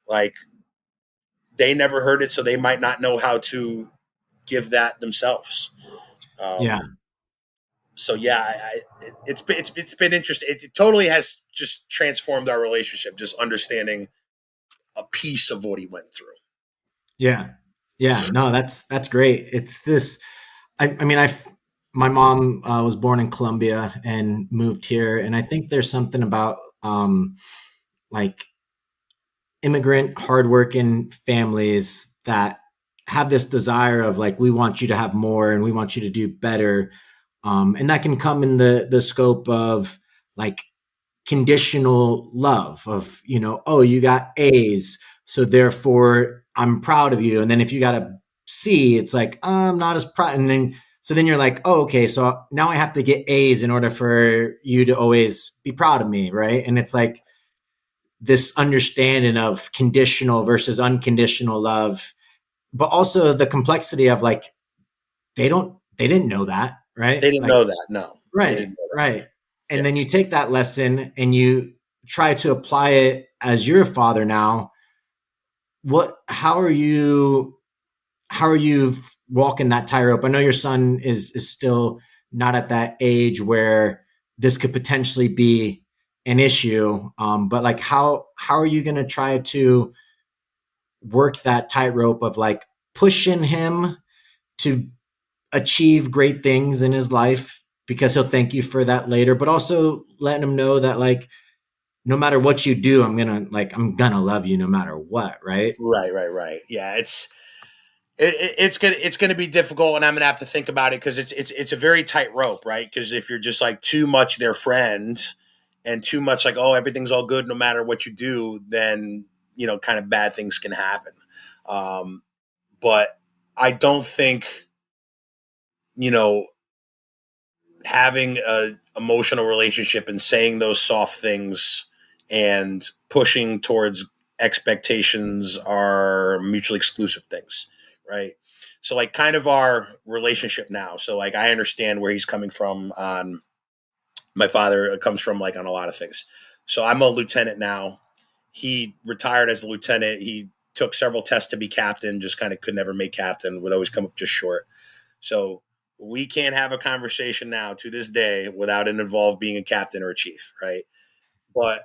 like they never heard it, so they might not know how to give that themselves. Yeah. So yeah, it's been interesting. It totally has just transformed our relationship, just understanding a piece of what he went through. Yeah. Yeah. No, that's great. It's this, I mean, my mom was born in Colombia and moved here. And I think there's something about like immigrant, hardworking families that have this desire of like, we want you to have more and we want you to do better. And that can come in the scope of like conditional love of, oh, you got A's, so therefore I'm proud of you. And then if you got a C, it's like, I'm not as proud. And then, so then you're like, oh, okay, so now I have to get A's in order for you to always be proud of me. Right. And it's like this understanding of conditional versus unconditional love, but also the complexity of like, they didn't know that. Right. They didn't Like, know that. No, they right, didn't know that. right. And Yeah, then you take that lesson and you try to apply it as your father now. What how are you walking that tightrope? I know your son is still not at that age where this could potentially be an issue. But like how are you gonna try to work that tightrope of like pushing him to achieve great things in his life because he'll thank you for that later, but also letting him know that like no matter what you do, I'm gonna love you no matter what, right? right. Yeah, it's gonna be difficult, and I'm gonna have to think about it because it's a very tight rope, right? Because if you're just like too much their friend and too much like, oh, everything's all good no matter what you do, then kind of bad things can happen. Um, but I don't think you know having a emotional relationship and saying those soft things and pushing towards expectations are mutually exclusive things, right? So like kind of our relationship now, so like I understand where he's coming from on my father comes from like on a lot of things. So I'm a lieutenant now. He retired as a lieutenant. He took several tests to be captain, just kind of could never make captain, would always come up just short. So we can't have a conversation now to this day without it involved being a captain or a chief, right? But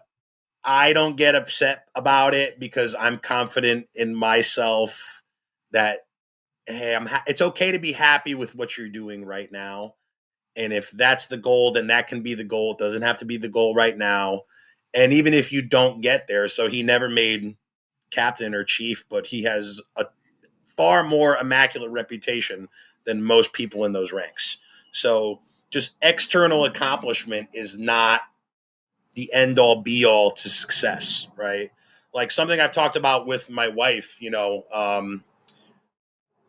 I don't get upset about it because I'm confident in myself that hey, it's okay to be happy with what you're doing right now. And if that's the goal, then that can be the goal. It doesn't have to be the goal right now. And even if you don't get there, so he never made captain or chief, but he has a far more immaculate reputation than most people in those ranks. So just external accomplishment is not the end all be all to success, right? Like something I've talked about with my wife,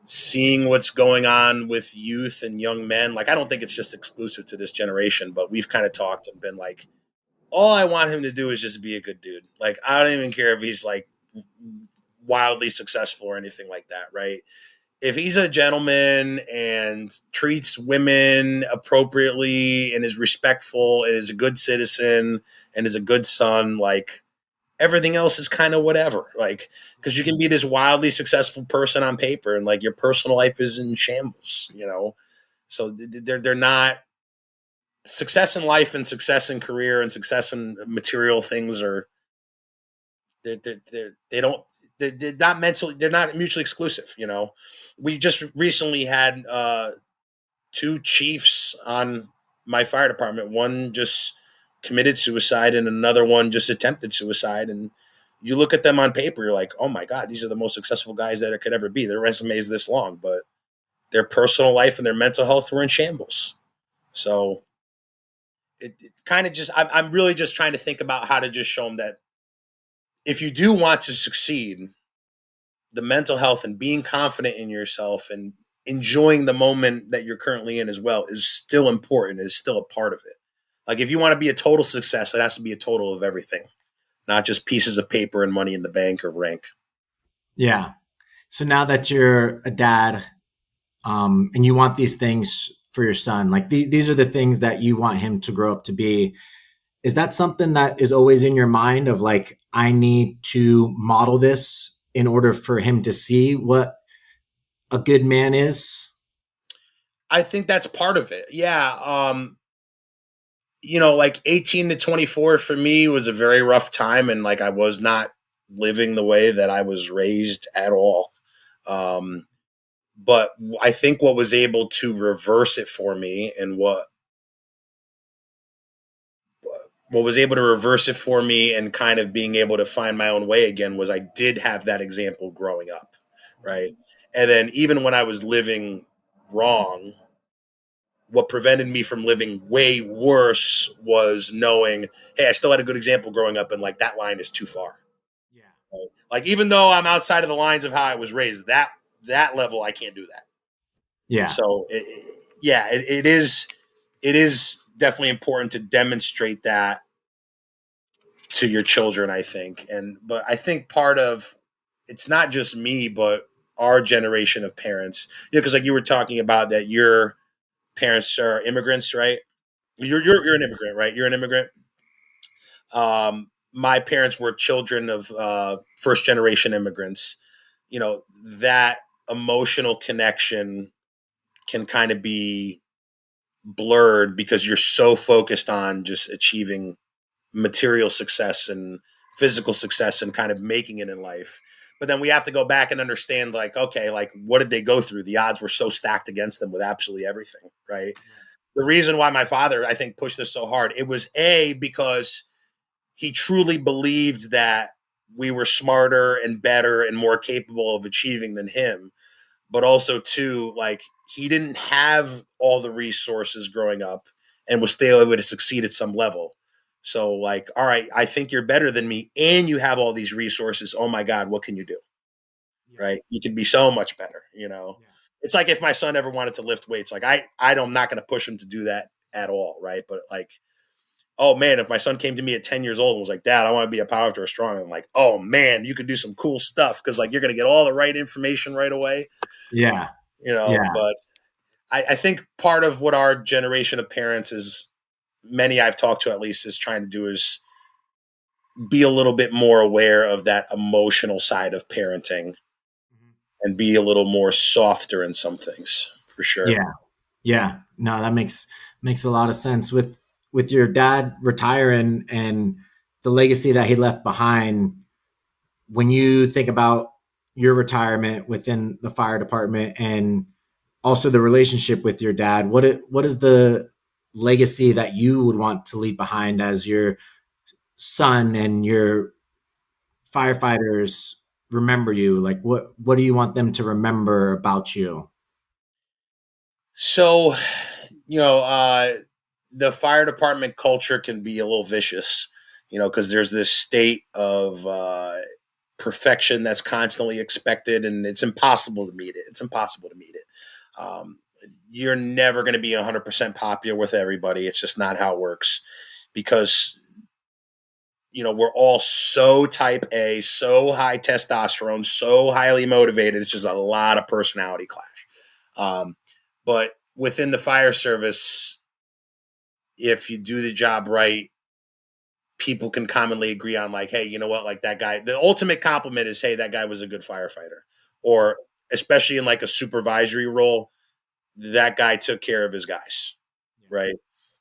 seeing what's going on with youth and young men. Like, I don't think it's just exclusive to this generation, but we've kind of talked and been like, all I want him to do is just be a good dude. Like, I don't even care if he's like wildly successful or anything like that, right? If he's a gentleman and treats women appropriately and is respectful and is a good citizen and is a good son, like everything else is kind of whatever. Like, because you can be this wildly successful person on paper and like your personal life is in shambles, you know? So they're not success in life and success in career and success in material things are they don't they're not mentally they're not mutually exclusive. You know, we just recently had two chiefs on my fire department. One just committed suicide, and another one just attempted suicide. And you look at them on paper, you're like, oh my god, these are the most successful guys that it could ever be. Their resume is this long, but their personal life and their mental health were in shambles. So it kind of just I'm really just trying to think about how to just show them that if you do want to succeed, the mental health and being confident in yourself and enjoying the moment that you're currently in as well is still important, is still a part of it. Like if you want to be a total success, it has to be a total of everything, not just pieces of paper and money in the bank or rank. Yeah. So now that you're a dad, and you want these things for your son, like these are the things that you want him to grow up to be. Is that something that is always in your mind of like, I need to model this in order for him to see what a good man is? I think that's part of it. Yeah. You know, like 18 to 24 for me was a very rough time. And like, I was not living the way that I was raised at all. Um, but I think what was able to reverse it for me and what was able to reverse it for me and kind of being able to find my own way again was I did have that example growing up, right? And then even when I was living wrong, what prevented me from living way worse was knowing, hey, I still had a good example growing up, and like that line is too far. Yeah. Right? Like even though I'm outside of the lines of how I was raised, that level I can't do that. Yeah. So yeah, it is definitely important to demonstrate that to your children, I think. And but I think part of it's not just me, but our generation of parents. You know, because like you were talking about that your parents are immigrants, right? You're an immigrant, right? You're an immigrant. My parents were children of first generation immigrants. You know, that emotional connection can kind of be blurred because you're so focused on just achieving material success and physical success and kind of making it in life. But then we have to go back and understand, like, okay, like what did they go through? The odds were so stacked against them with absolutely everything, right? The reason why my father, I think, pushed this so hard, it was because he truly believed that we were smarter and better and more capable of achieving than him. But also, too, like he didn't have all the resources growing up and was still able to succeed at some level. So, like, all right, I think you're better than me and you have all these resources. Oh my God, what can you do? Yeah. Right? You can be so much better, you know? Yeah. It's like if my son ever wanted to lift weights, like I'm not going to push him to do that at all. Right. But like, oh man, if my son came to me at 10 years old and was like, Dad, I want to be a powerlifter or strong, I'm like, oh man, you could do some cool stuff because like you're going to get all the right information right away, Yeah. you know. Yeah. But I think part of what our generation of parents is, many I've talked to at least, is trying to do is be a little bit more aware of that emotional side of parenting and be a little more softer in some things for sure. Yeah. Yeah. No, that makes a lot of sense with your dad retiring and the legacy that he left behind. When you think about your retirement within the fire department and also the relationship with your dad, what is the legacy that you would want to leave behind as your son and your firefighters remember you? Like what do you want them to remember about you? So, you know, the fire department culture can be a little vicious, you know, because there's this state of perfection that's constantly expected, and it's impossible to meet it. It's impossible to meet it. Um, you're never going to be 100% popular with everybody. It's just not how it works because we're all so type A, so high testosterone, so highly motivated. It's just a lot of personality clash. Um, but within the fire service, if you do the job right, people can commonly agree on like, hey, you know what, like that guy, the ultimate compliment is, hey, that guy was a good firefighter. Or especially in like a supervisory role, that guy took care of his guys, right?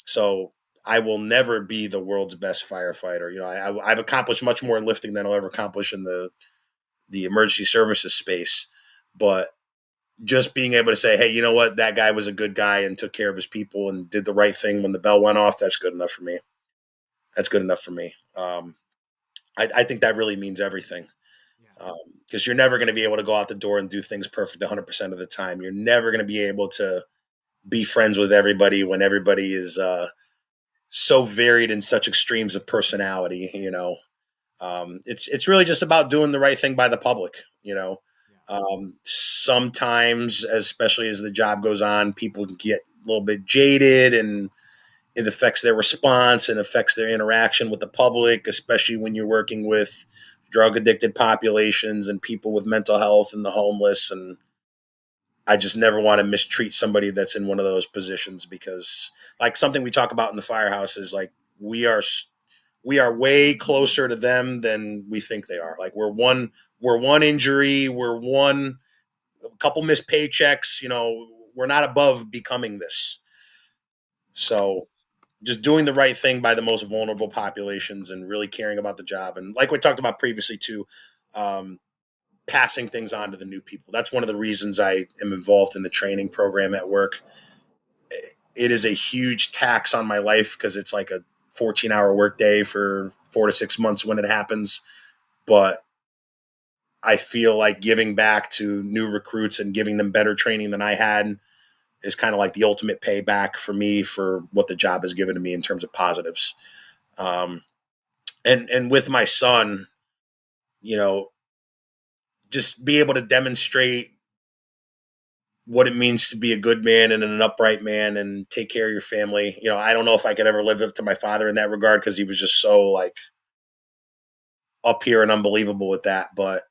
So I will never be the world's best firefighter. I've accomplished much more in lifting than I'll ever accomplish in the emergency services space. But just being able to say, hey, you know what, that guy was a good guy and took care of his people and did the right thing when the bell went off, that's good enough for me. That's good enough for me. I think that really means everything, because you're never going to be able to go out the door and do things perfect 100% of the time. You're never going to be able to be friends with everybody when everybody is so varied in such extremes of personality. It's really just about doing the right thing by the public. Sometimes, especially as the job goes on, people get a little bit jaded, and it affects their response and affects their interaction with the public, especially when you're working with drug addicted populations and people with mental health and the homeless. And I just never want to mistreat somebody that's in one of those positions, because like something we talk about in the firehouse is like, we are way closer to them than we think they are. Like we're one injury, we're one a couple missed paychecks, we're not above becoming this. So just doing the right thing by the most vulnerable populations and really caring about the job. And like we talked about previously too, um, passing things on to the new people. That's one of the reasons I am involved in the training program at work. It is a huge tax on my life because it's like a 14-hour workday for 4 to 6 months when it happens. But I feel like giving back to new recruits and giving them better training than I had is kind of like the ultimate payback for me for what the job has given to me in terms of positives. Um, and with my son, you know, just be able to demonstrate what it means to be a good man and an upright man and take care of your family. I don't know if I could ever live up to my father in that regard, because he was just so like up here and unbelievable with that. But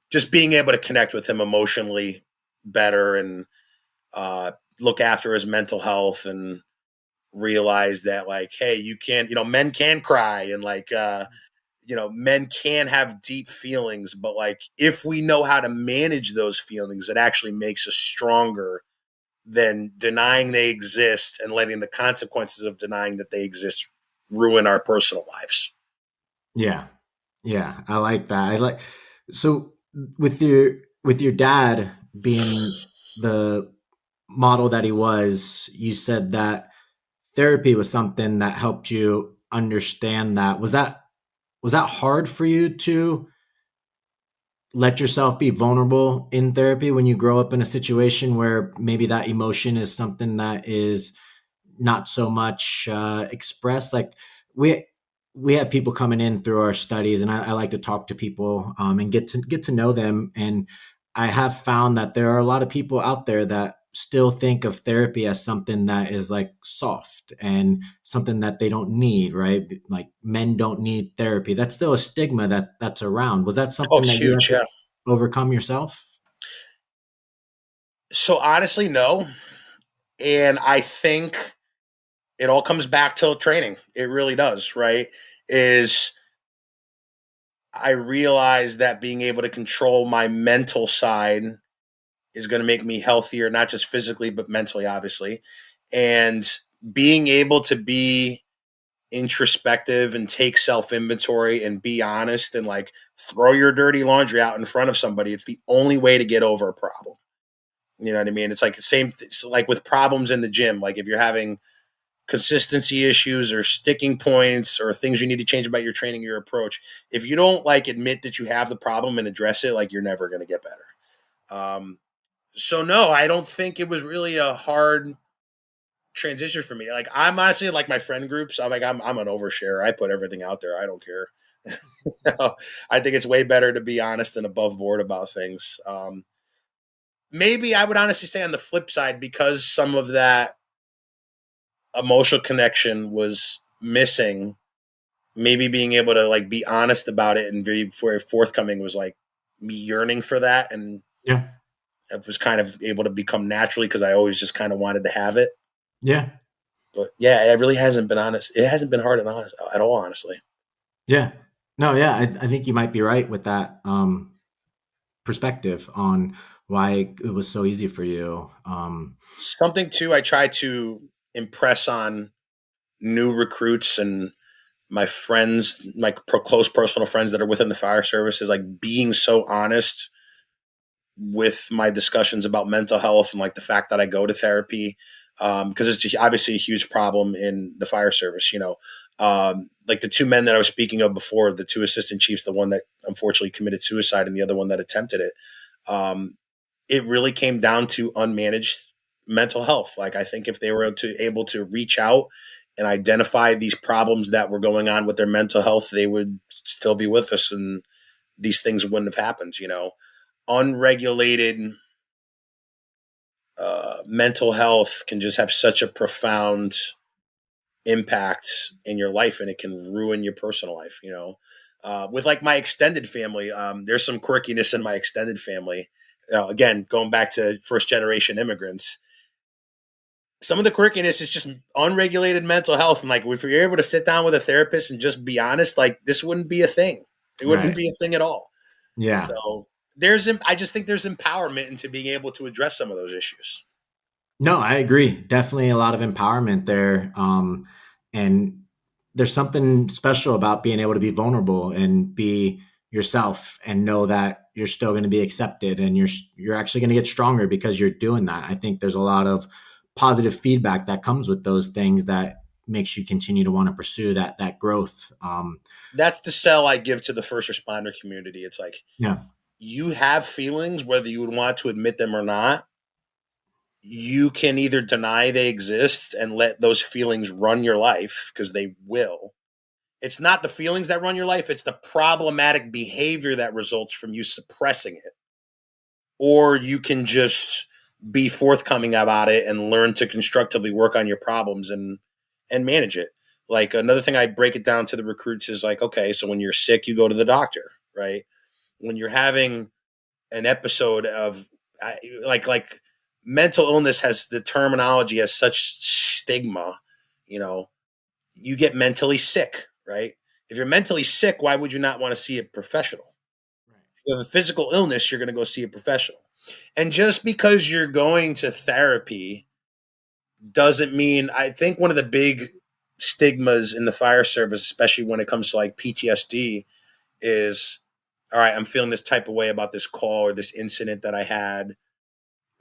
just being able to connect with him emotionally better, and look after his mental health, and realize that like, hey, you can, men can cry, and like, men can have deep feelings, but like if we know how to manage those feelings, it actually makes us stronger than denying they exist and letting the consequences of denying that they exist ruin our personal lives. Yeah. Yeah. I like that. So with your dad being the model that he was, you said that therapy was something that helped you understand that. Was that hard for you to let yourself be vulnerable in therapy when you grow up in a situation where maybe that emotion is something that is not so much expressed? Like we we have people coming in through our studies, and I like to talk to people and get to know them. And I have found that there are a lot of people out there that still think of therapy as something that is like soft and something that they don't need, right? Like men don't need therapy. That's still a stigma that's around. Was that Oh, something that you huge. had to Yeah. overcome yourself? So honestly, no. And I think it all comes back to training. It really does, right? Is I realize that being able to control my mental side is going to make me healthier, not just physically, but mentally, obviously. And being able to be introspective and take self inventory and be honest and like throw your dirty laundry out in front of somebody, it's the only way to get over a problem. You know what I mean? It's like the same, it's like with problems in the gym. Like if you're having consistency issues or sticking points or things you need to change about your training, your approach, if you don't like admit that you have the problem and address it, like you're never going to get better. So no, I don't think it was really a hard transition for me. Like I'm honestly like my friend groups. I'm an oversharer. I put everything out there. I don't care. I think it's way better to be honest and above board about things. Maybe I would honestly say on the flip side, because some of that emotional connection was missing, maybe being able to like be honest about it and be very forthcoming was like me yearning for that, and Yeah. it was kind of able to become naturally because I always just kind of wanted to have it. Yeah. But yeah, it really hasn't been honest. It hasn't been hard and honest at all, honestly. Yeah. No, yeah, I think you might be right with that perspective on why it was so easy for you. Something too, I try to impress on new recruits and my friends, my close personal friends that are within the fire service, is like being so honest with my discussions about mental health and like the fact that I go to therapy, because it's obviously a huge problem in the fire service. Like the two men that I was speaking of before, the two assistant chiefs, the one that unfortunately committed suicide and the other one that attempted it. Um, it really came down to unmanaged mental health. Like I think if they were able to reach out and identify these problems that were going on with their mental health, they would still be with us and these things wouldn't have happened. Unregulated mental health can just have such a profound impact in your life, and it can ruin your personal life. With like my extended family, there's some quirkiness in my extended family. Again, going back to first generation immigrants, some of the quirkiness is just unregulated mental health. And like, if you're able to sit down with a therapist and just be honest, like this wouldn't be a thing. It wouldn't Right. be a thing at all. Yeah. So I just think there's empowerment into being able to address some of those issues. No, I agree. Definitely a lot of empowerment there. And there's something special about being able to be vulnerable and be yourself and know that you're still going to be accepted and you're actually going to get stronger because you're doing that. I think there's a lot of positive feedback that comes with those things that makes you continue to want to pursue that growth. That's the sell I give to the first responder community. It's like, Yeah. you have feelings, whether you would want to admit them or not. You can either deny they exist and let those feelings run your life, because they will. It's not the feelings that run your life, it's the problematic behavior that results from you suppressing it. Or you can just be forthcoming about it and learn to constructively work on your problems and manage it. Like another thing I break it down to the recruits is like, okay, so when you're sick, you go to the doctor, right? When you're having an episode of like mental illness, has the terminology has such stigma, you know, you get mentally sick, right? If you're mentally sick, why would you not want to see a professional? If you have a physical illness, you're going to go see a professional. And just because you're going to therapy doesn't mean, I think one of the big stigmas in the fire service, especially when it comes to like PTSD, is, all right, I'm feeling this type of way about this call or this incident that I had.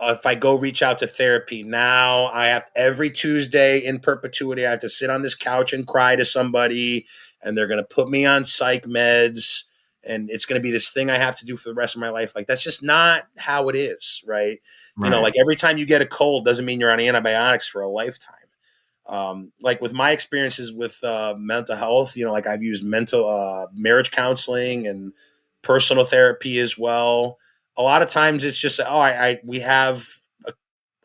If I go reach out to therapy now, I have every Tuesday in perpetuity, I have to sit on this couch and cry to somebody, and they're going to put me on psych meds, and it's going to be this thing I have to do for the rest of my life. Like, that's just not how it is, right? Right. Like every time you get a cold doesn't mean you're on antibiotics for a lifetime. Like with my experiences with mental health, like I've used mental marriage counseling and personal therapy as well. A lot of times it's just, we have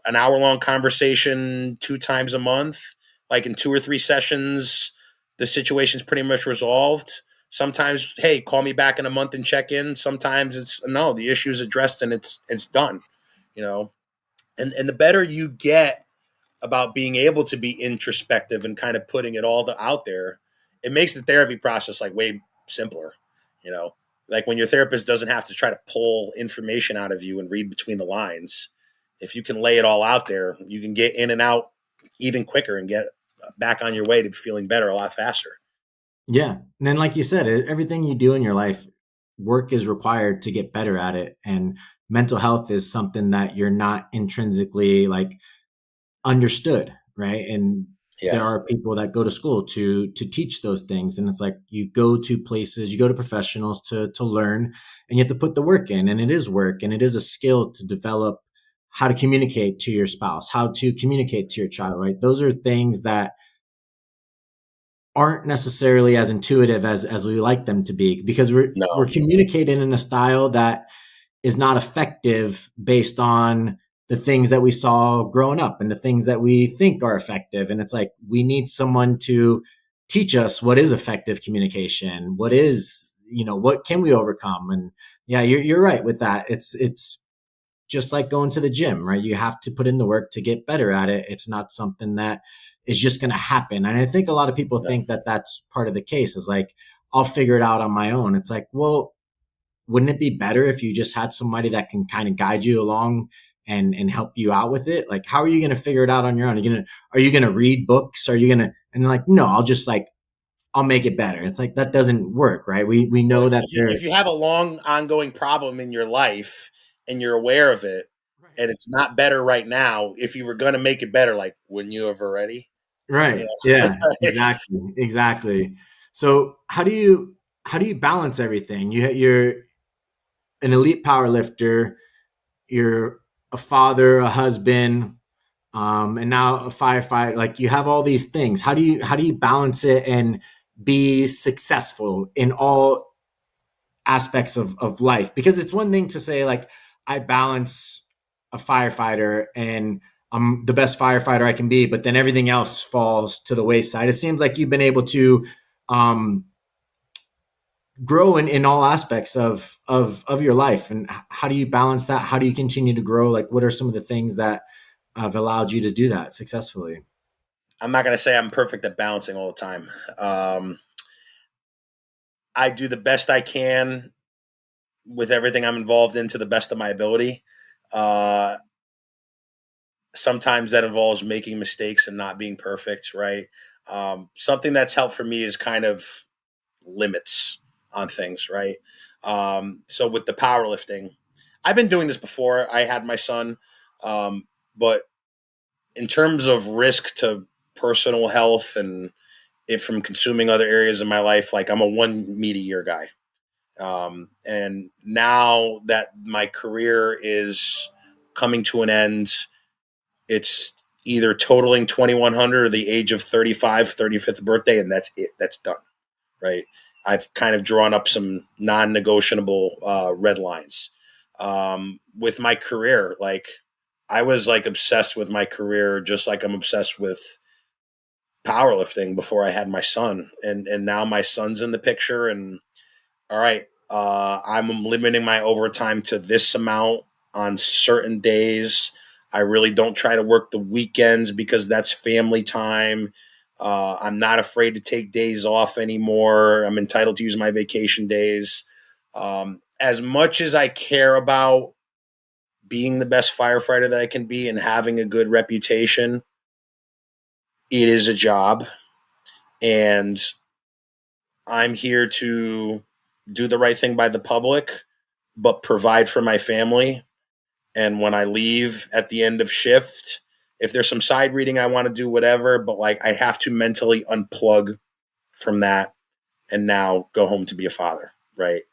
an hour long conversation 2 times a month, like in 2 or 3 sessions, the situation's pretty much resolved. Sometimes, hey, call me back in a month and check in. Sometimes it's no, the issue's addressed and it's done. You know, and the better you get about being able to be introspective and kind of putting it all out there, it makes the therapy process like way simpler. You know, like when your therapist doesn't have to try to pull information out of you and read between the lines. If you can lay it all out there, you can get in and out even quicker and get back on your way to feeling better a lot faster. Yeah. And then, like you said, everything you do in your life, work is required to get better at it. And mental health is something that you're not intrinsically like understood, right? And there Yeah. are people that go to school to teach those things, and it's like you go to places, you go to professionals to learn, and you have to put the work in, and it is work, and it is a skill to develop how to communicate to your spouse, how to communicate to your child, right? Those are things that aren't necessarily as intuitive as we like them to be because we're No. communicating in a style that is not effective based on the things that we saw growing up and the things that we think are effective. And it's like we need someone to teach us what is effective communication, what is, what can we overcome. And yeah, you're right with that. It's just like going to the gym, right? You have to put in the work to get better at it. It's not something that is just going to happen. And I think a lot of people No. think that that's part of the case, is like, I'll figure it out on my own. It's like, well, wouldn't it be better if you just had somebody that can kind of guide you along and help you out with it? Like, how are you going to figure it out on your own? Are you going to read books? Are you going to, and they're like, no, I'll make it better. It's like, that doesn't work, right? We Well, know that if you have a long ongoing problem in your life and you're aware of it, right. and it's not better right now, if you were going to make it better, like, wouldn't you have already? Right. Yeah. Yeah, exactly. Exactly. So how do you balance everything? You're an elite power lifter, you're a father, a husband, and now a firefighter. Like, you have all these things. How do you balance it and be successful in all aspects of life? Because it's one thing to say, like, I balance a firefighter and I'm the best firefighter I can be, but then everything else falls to the wayside. It seems like you've been able to um, grow in all aspects of your life. And how do you balance that? How do you continue to grow? Like, what are some of the things that have allowed you to do that successfully? I'm not going to say I'm perfect at balancing all the time. I do the best I can with everything I'm involved in to the best of my ability. Uh, Sometimes that involves making mistakes and not being perfect, right? Something that's helped for me is kind of limits on things, right? So with the powerlifting, I've been doing this before I had my son, but in terms of risk to personal health and it from consuming other areas of my life, like I'm a 1 meet a year guy. And now that my career is coming to an end, it's either totaling 2100 or the age of 35, 35th birthday, and that's it. That's done, right? I've kind of drawn up some non-negotiable red lines. With my career, like I was like obsessed with my career, just like I'm obsessed with powerlifting before I had my son, and now my son's in the picture, and all right, I'm limiting my overtime to this amount on certain days. I really don't try to work the weekends because that's family time. I'm not afraid to take days off anymore. I'm entitled to use my vacation days. As much as I care about being the best firefighter that I can be and having a good reputation, it is a job. And I'm here to do the right thing by the public, but provide for my family. And when I leave at the end of shift, if there's some side reading I want to do, whatever, but like I have to mentally unplug from that and now go home to be a father, right?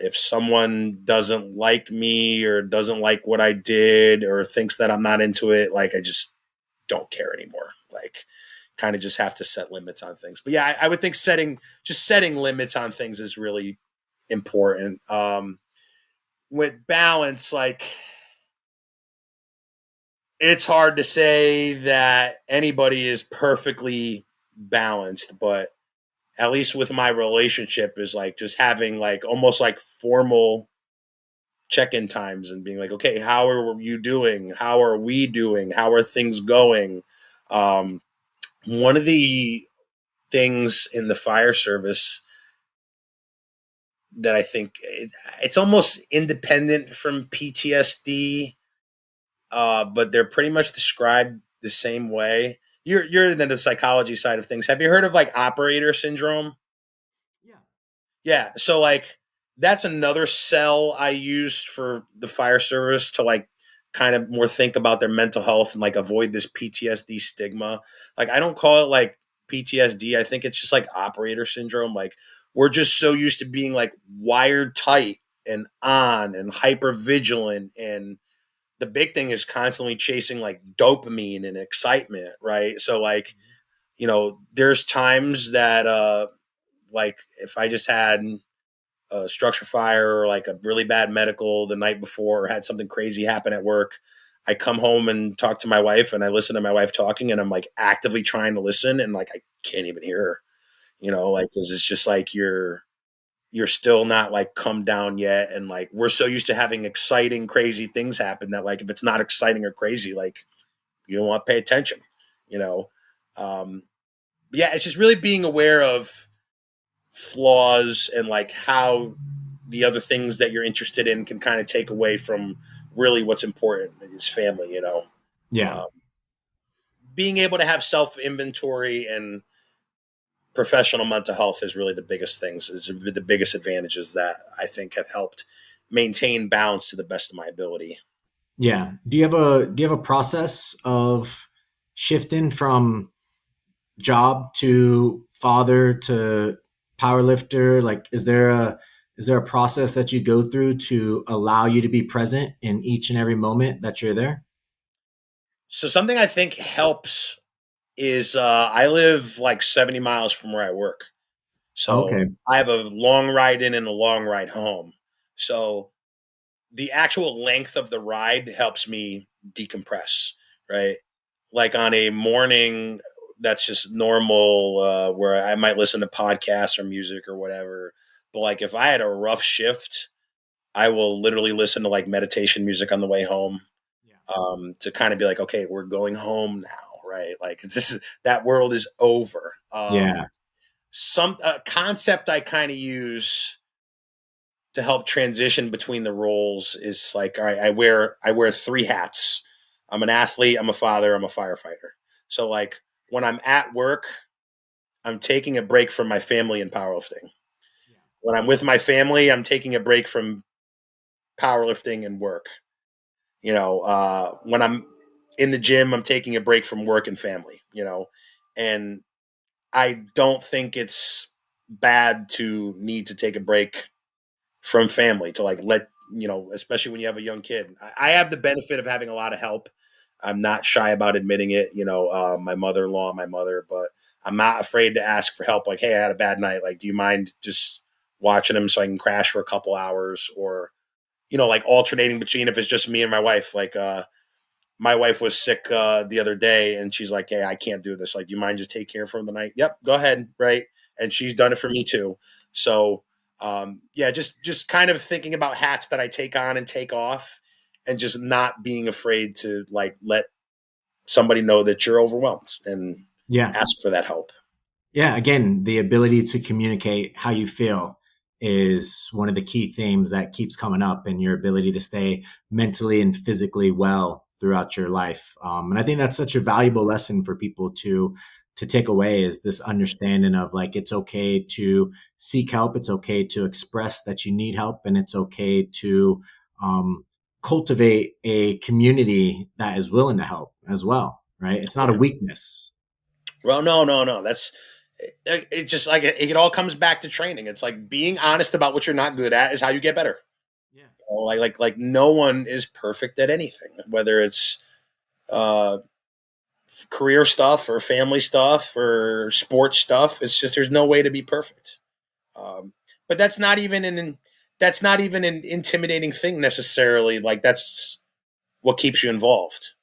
If someone doesn't like me or doesn't like what I did or thinks that I'm not into it, like I just don't care anymore. Like, kind of just have to set limits on things. But yeah, I would think setting limits on things is really important. With balance, like it's hard to say that anybody is perfectly balanced, but at least with my relationship is like just having like almost like formal check-in times and being like, okay, how are you doing? How are we doing? How are things going? Um, One of the things in the fire service that I think it's almost independent from PTSD, but they're pretty much described the same way. You're in the psychology side of things. Have you heard of like operator syndrome? Yeah. Yeah. So like that's another cell I used for the fire service to like kind of more think about their mental health and like avoid this PTSD stigma. Like I don't call it like PTSD. I think it's just like operator syndrome. Like we're just so used to being like wired tight and on and hyper vigilant, and the big thing is constantly chasing like dopamine and excitement, right? So like, there's times that like if I just had a structure fire or like a really bad medical the night before or had something crazy happen at work, I come home and talk to my wife, and I listen to my wife talking, and I'm like actively trying to listen, and like I can't even hear her, like because it's just like you're still not like come down yet, and like we're so used to having exciting, crazy things happen that like if it's not exciting or crazy, like you don't want to pay attention, you know. Um, yeah, it's just really being aware of flaws and like how the other things that you're interested in can kind of take away from really what's important is family, Yeah. um, being able to have self inventory and professional mental health is really the biggest things, is the biggest advantages that I think have helped maintain balance to the best of my ability. Yeah. Do you have a process of shifting from job to father to power lifter? Like, is there a process that you go through to allow you to be present in each and every moment that you're there? So something I think helps is I live like 70 miles from where I work. So Okay. I have a long ride in and a long ride home. So the actual length of the ride helps me decompress, right? Like on a morning that's just normal, where I might listen to podcasts or music or whatever. But like if I had a rough shift, I will literally listen to like meditation music on the way home, Yeah. to kind of be like, okay, we're going home now, right? Like this is that world is over. Yeah. Some concept I kind of use to help transition between the roles is like, all right, I wear three hats. I'm an athlete, I'm a father, I'm a firefighter. So like when I'm at work, I'm taking a break from my family and powerlifting. Yeah. When I'm with my family, I'm taking a break from powerlifting and work. When I'm in the gym, I'm taking a break from work and family. And I don't think it's bad to need to take a break from family to like especially when you have a young kid. I have the benefit of having a lot of help. I'm not shy about admitting it. My mother-in-law, my mother, but I'm not afraid to ask for help. Like, hey, I had a bad night. Like, do you mind just watching him so I can crash for a couple hours, or like alternating between if it's just me and my wife. Like, my wife was sick the other day, and she's like, "Hey, I can't do this. Like, do you mind just take care of her the night?" Yep, go ahead, right? And she's done it for me too. So, yeah, just kind of thinking about hats that I take on and take off, and just not being afraid to like let somebody know that you're overwhelmed and Yeah. ask for that help. Yeah, again, the ability to communicate how you feel is one of the key themes that keeps coming up, and your ability to stay mentally and physically well throughout your life. And I think that's such a valuable lesson for people to take away, is this understanding of like, it's okay to seek help, it's okay to express that you need help, and it's okay to um, cultivate a community that is willing to help as well. Right? It's not a Yeah. weakness. Well, no, no, no. It just like it all comes back to training. It's like being honest about what you're not good at is how you get better. Yeah. Like no one is perfect at anything, whether it's uh, career stuff or family stuff or sports stuff. It's just there's no way to be perfect. Um, but that's not even an intimidating thing necessarily. Like that's what keeps you involved.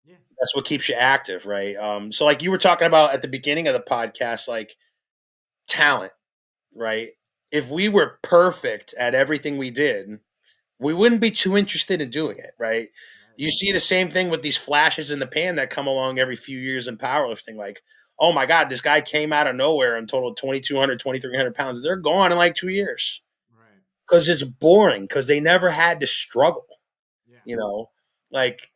Yeah. That's what keeps you active, right? So like you were talking about at the beginning of the podcast, like talent, right? If we were perfect at everything we did, we wouldn't be too interested in doing it, right? Right. You see the same thing with these flashes in the pan that come along every few years in powerlifting. Like, oh my God, this guy came out of nowhere and totaled 2,200, 2,300 pounds. They're gone in like 2 years Right. because it's boring because they never had to struggle, Yeah. you know? Like,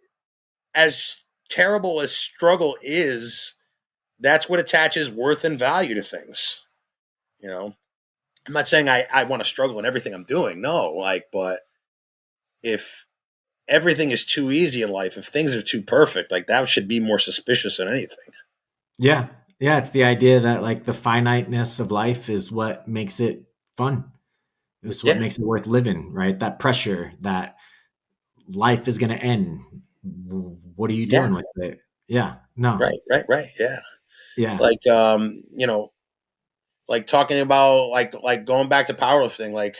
as terrible as struggle is, that's what attaches worth and value to things, you know? I'm not saying I want to struggle in everything I'm doing. No, like, but if everything is too easy in life, if things are too perfect, like that should be more suspicious than anything. Yeah. Yeah. It's the idea that like the finiteness of life is what makes it fun. It's what Yeah, makes it worth living, right? That pressure that life is going to end. What are you yeah, doing with it? Yeah. No. right, right, right. Yeah, Yeah. like like talking about like going back to powerlifting, like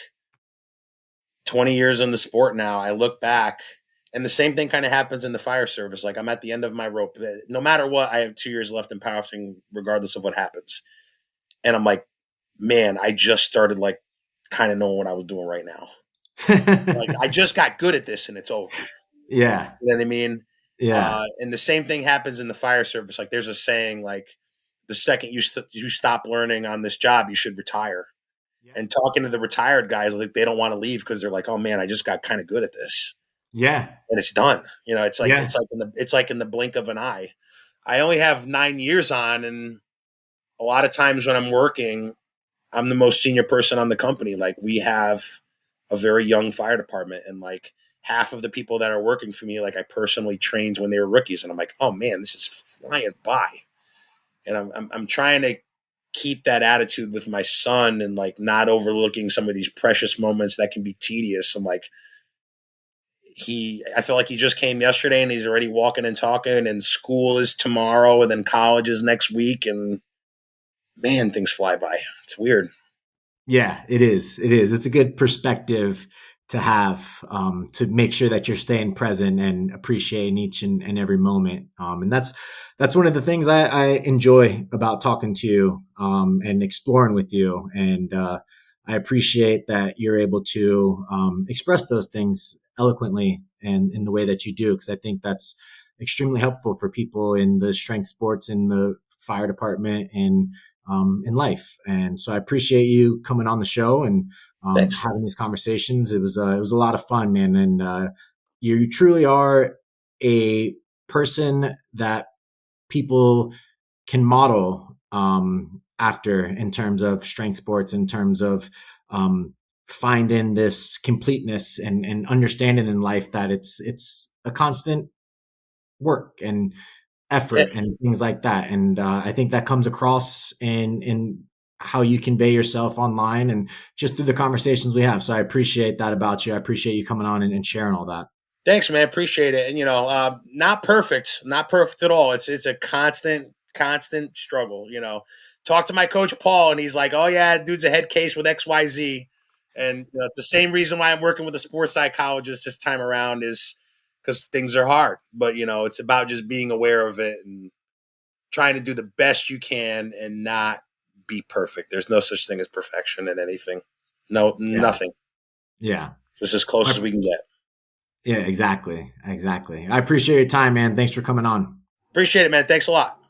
20 years in the sport now. I look back, And the same thing kind of happens in the fire service. Like I'm at the end of my rope. No matter what, I have 2 years left in powerlifting, regardless of what happens. And I'm like, man, I just started like kind of knowing what I was doing right now. Like I just got good at this and it's over. Yeah. You know what I mean? Yeah. And the same thing happens in the fire service. Like there's a saying like, the second you stop learning on this job, you should retire. Yeah. And talking to the retired guys, like they don't want to leave because they're like, oh man, I just got kind of good at this. Yeah. And it's done. You know, Yeah. it's like in the blink of an eye. I only have 9 years on, and a lot of times when I'm working, I'm the most senior person on the company. Like we have a very young fire department, and like half of the people that are working for me, like I personally trained when they were rookies, and I'm like, oh man, this is flying by. And I'm trying to keep that attitude with my son and like not overlooking some of these precious moments that can be tedious. I'm like, I feel like he just came yesterday and he's already walking and talking, and school is tomorrow and then college is next week, and man, things fly by. It's weird. Yeah, it is. It is. It's a good perspective to have, to make sure that you're staying present and appreciating each and every moment. And that's one of the things I enjoy about talking to you, and exploring with you. And I appreciate that you're able to express those things eloquently and in the way that you do, because I think that's extremely helpful for people in the strength sports, in the fire department, and in life. And so I appreciate you coming on the show and Thanks. having these conversations. It was a lot of fun, man. And you truly are a person that people can model after, in terms of strength sports, in terms of finding this completeness and understanding in life that it's a constant work and Yeah. effort and things like that. And I think that comes across in how you convey yourself online and just through the conversations we have. So I appreciate that about you. I appreciate you coming on and sharing all that. Thanks, man. Appreciate it. And not perfect, not perfect at all. It's a constant struggle. Talk to my coach Paul, and he's like, "Oh yeah, dude's a head case with XYZ." And it's the same reason why I'm working with a sports psychologist this time around, is because things are hard. But it's about just being aware of it and trying to do the best you can and not be perfect. There's no such thing as perfection in anything. No, Yeah. nothing. Yeah. Just as close as we can get. Yeah, exactly. Exactly. I appreciate your time, man. Thanks for coming on. Appreciate it, man. Thanks a lot.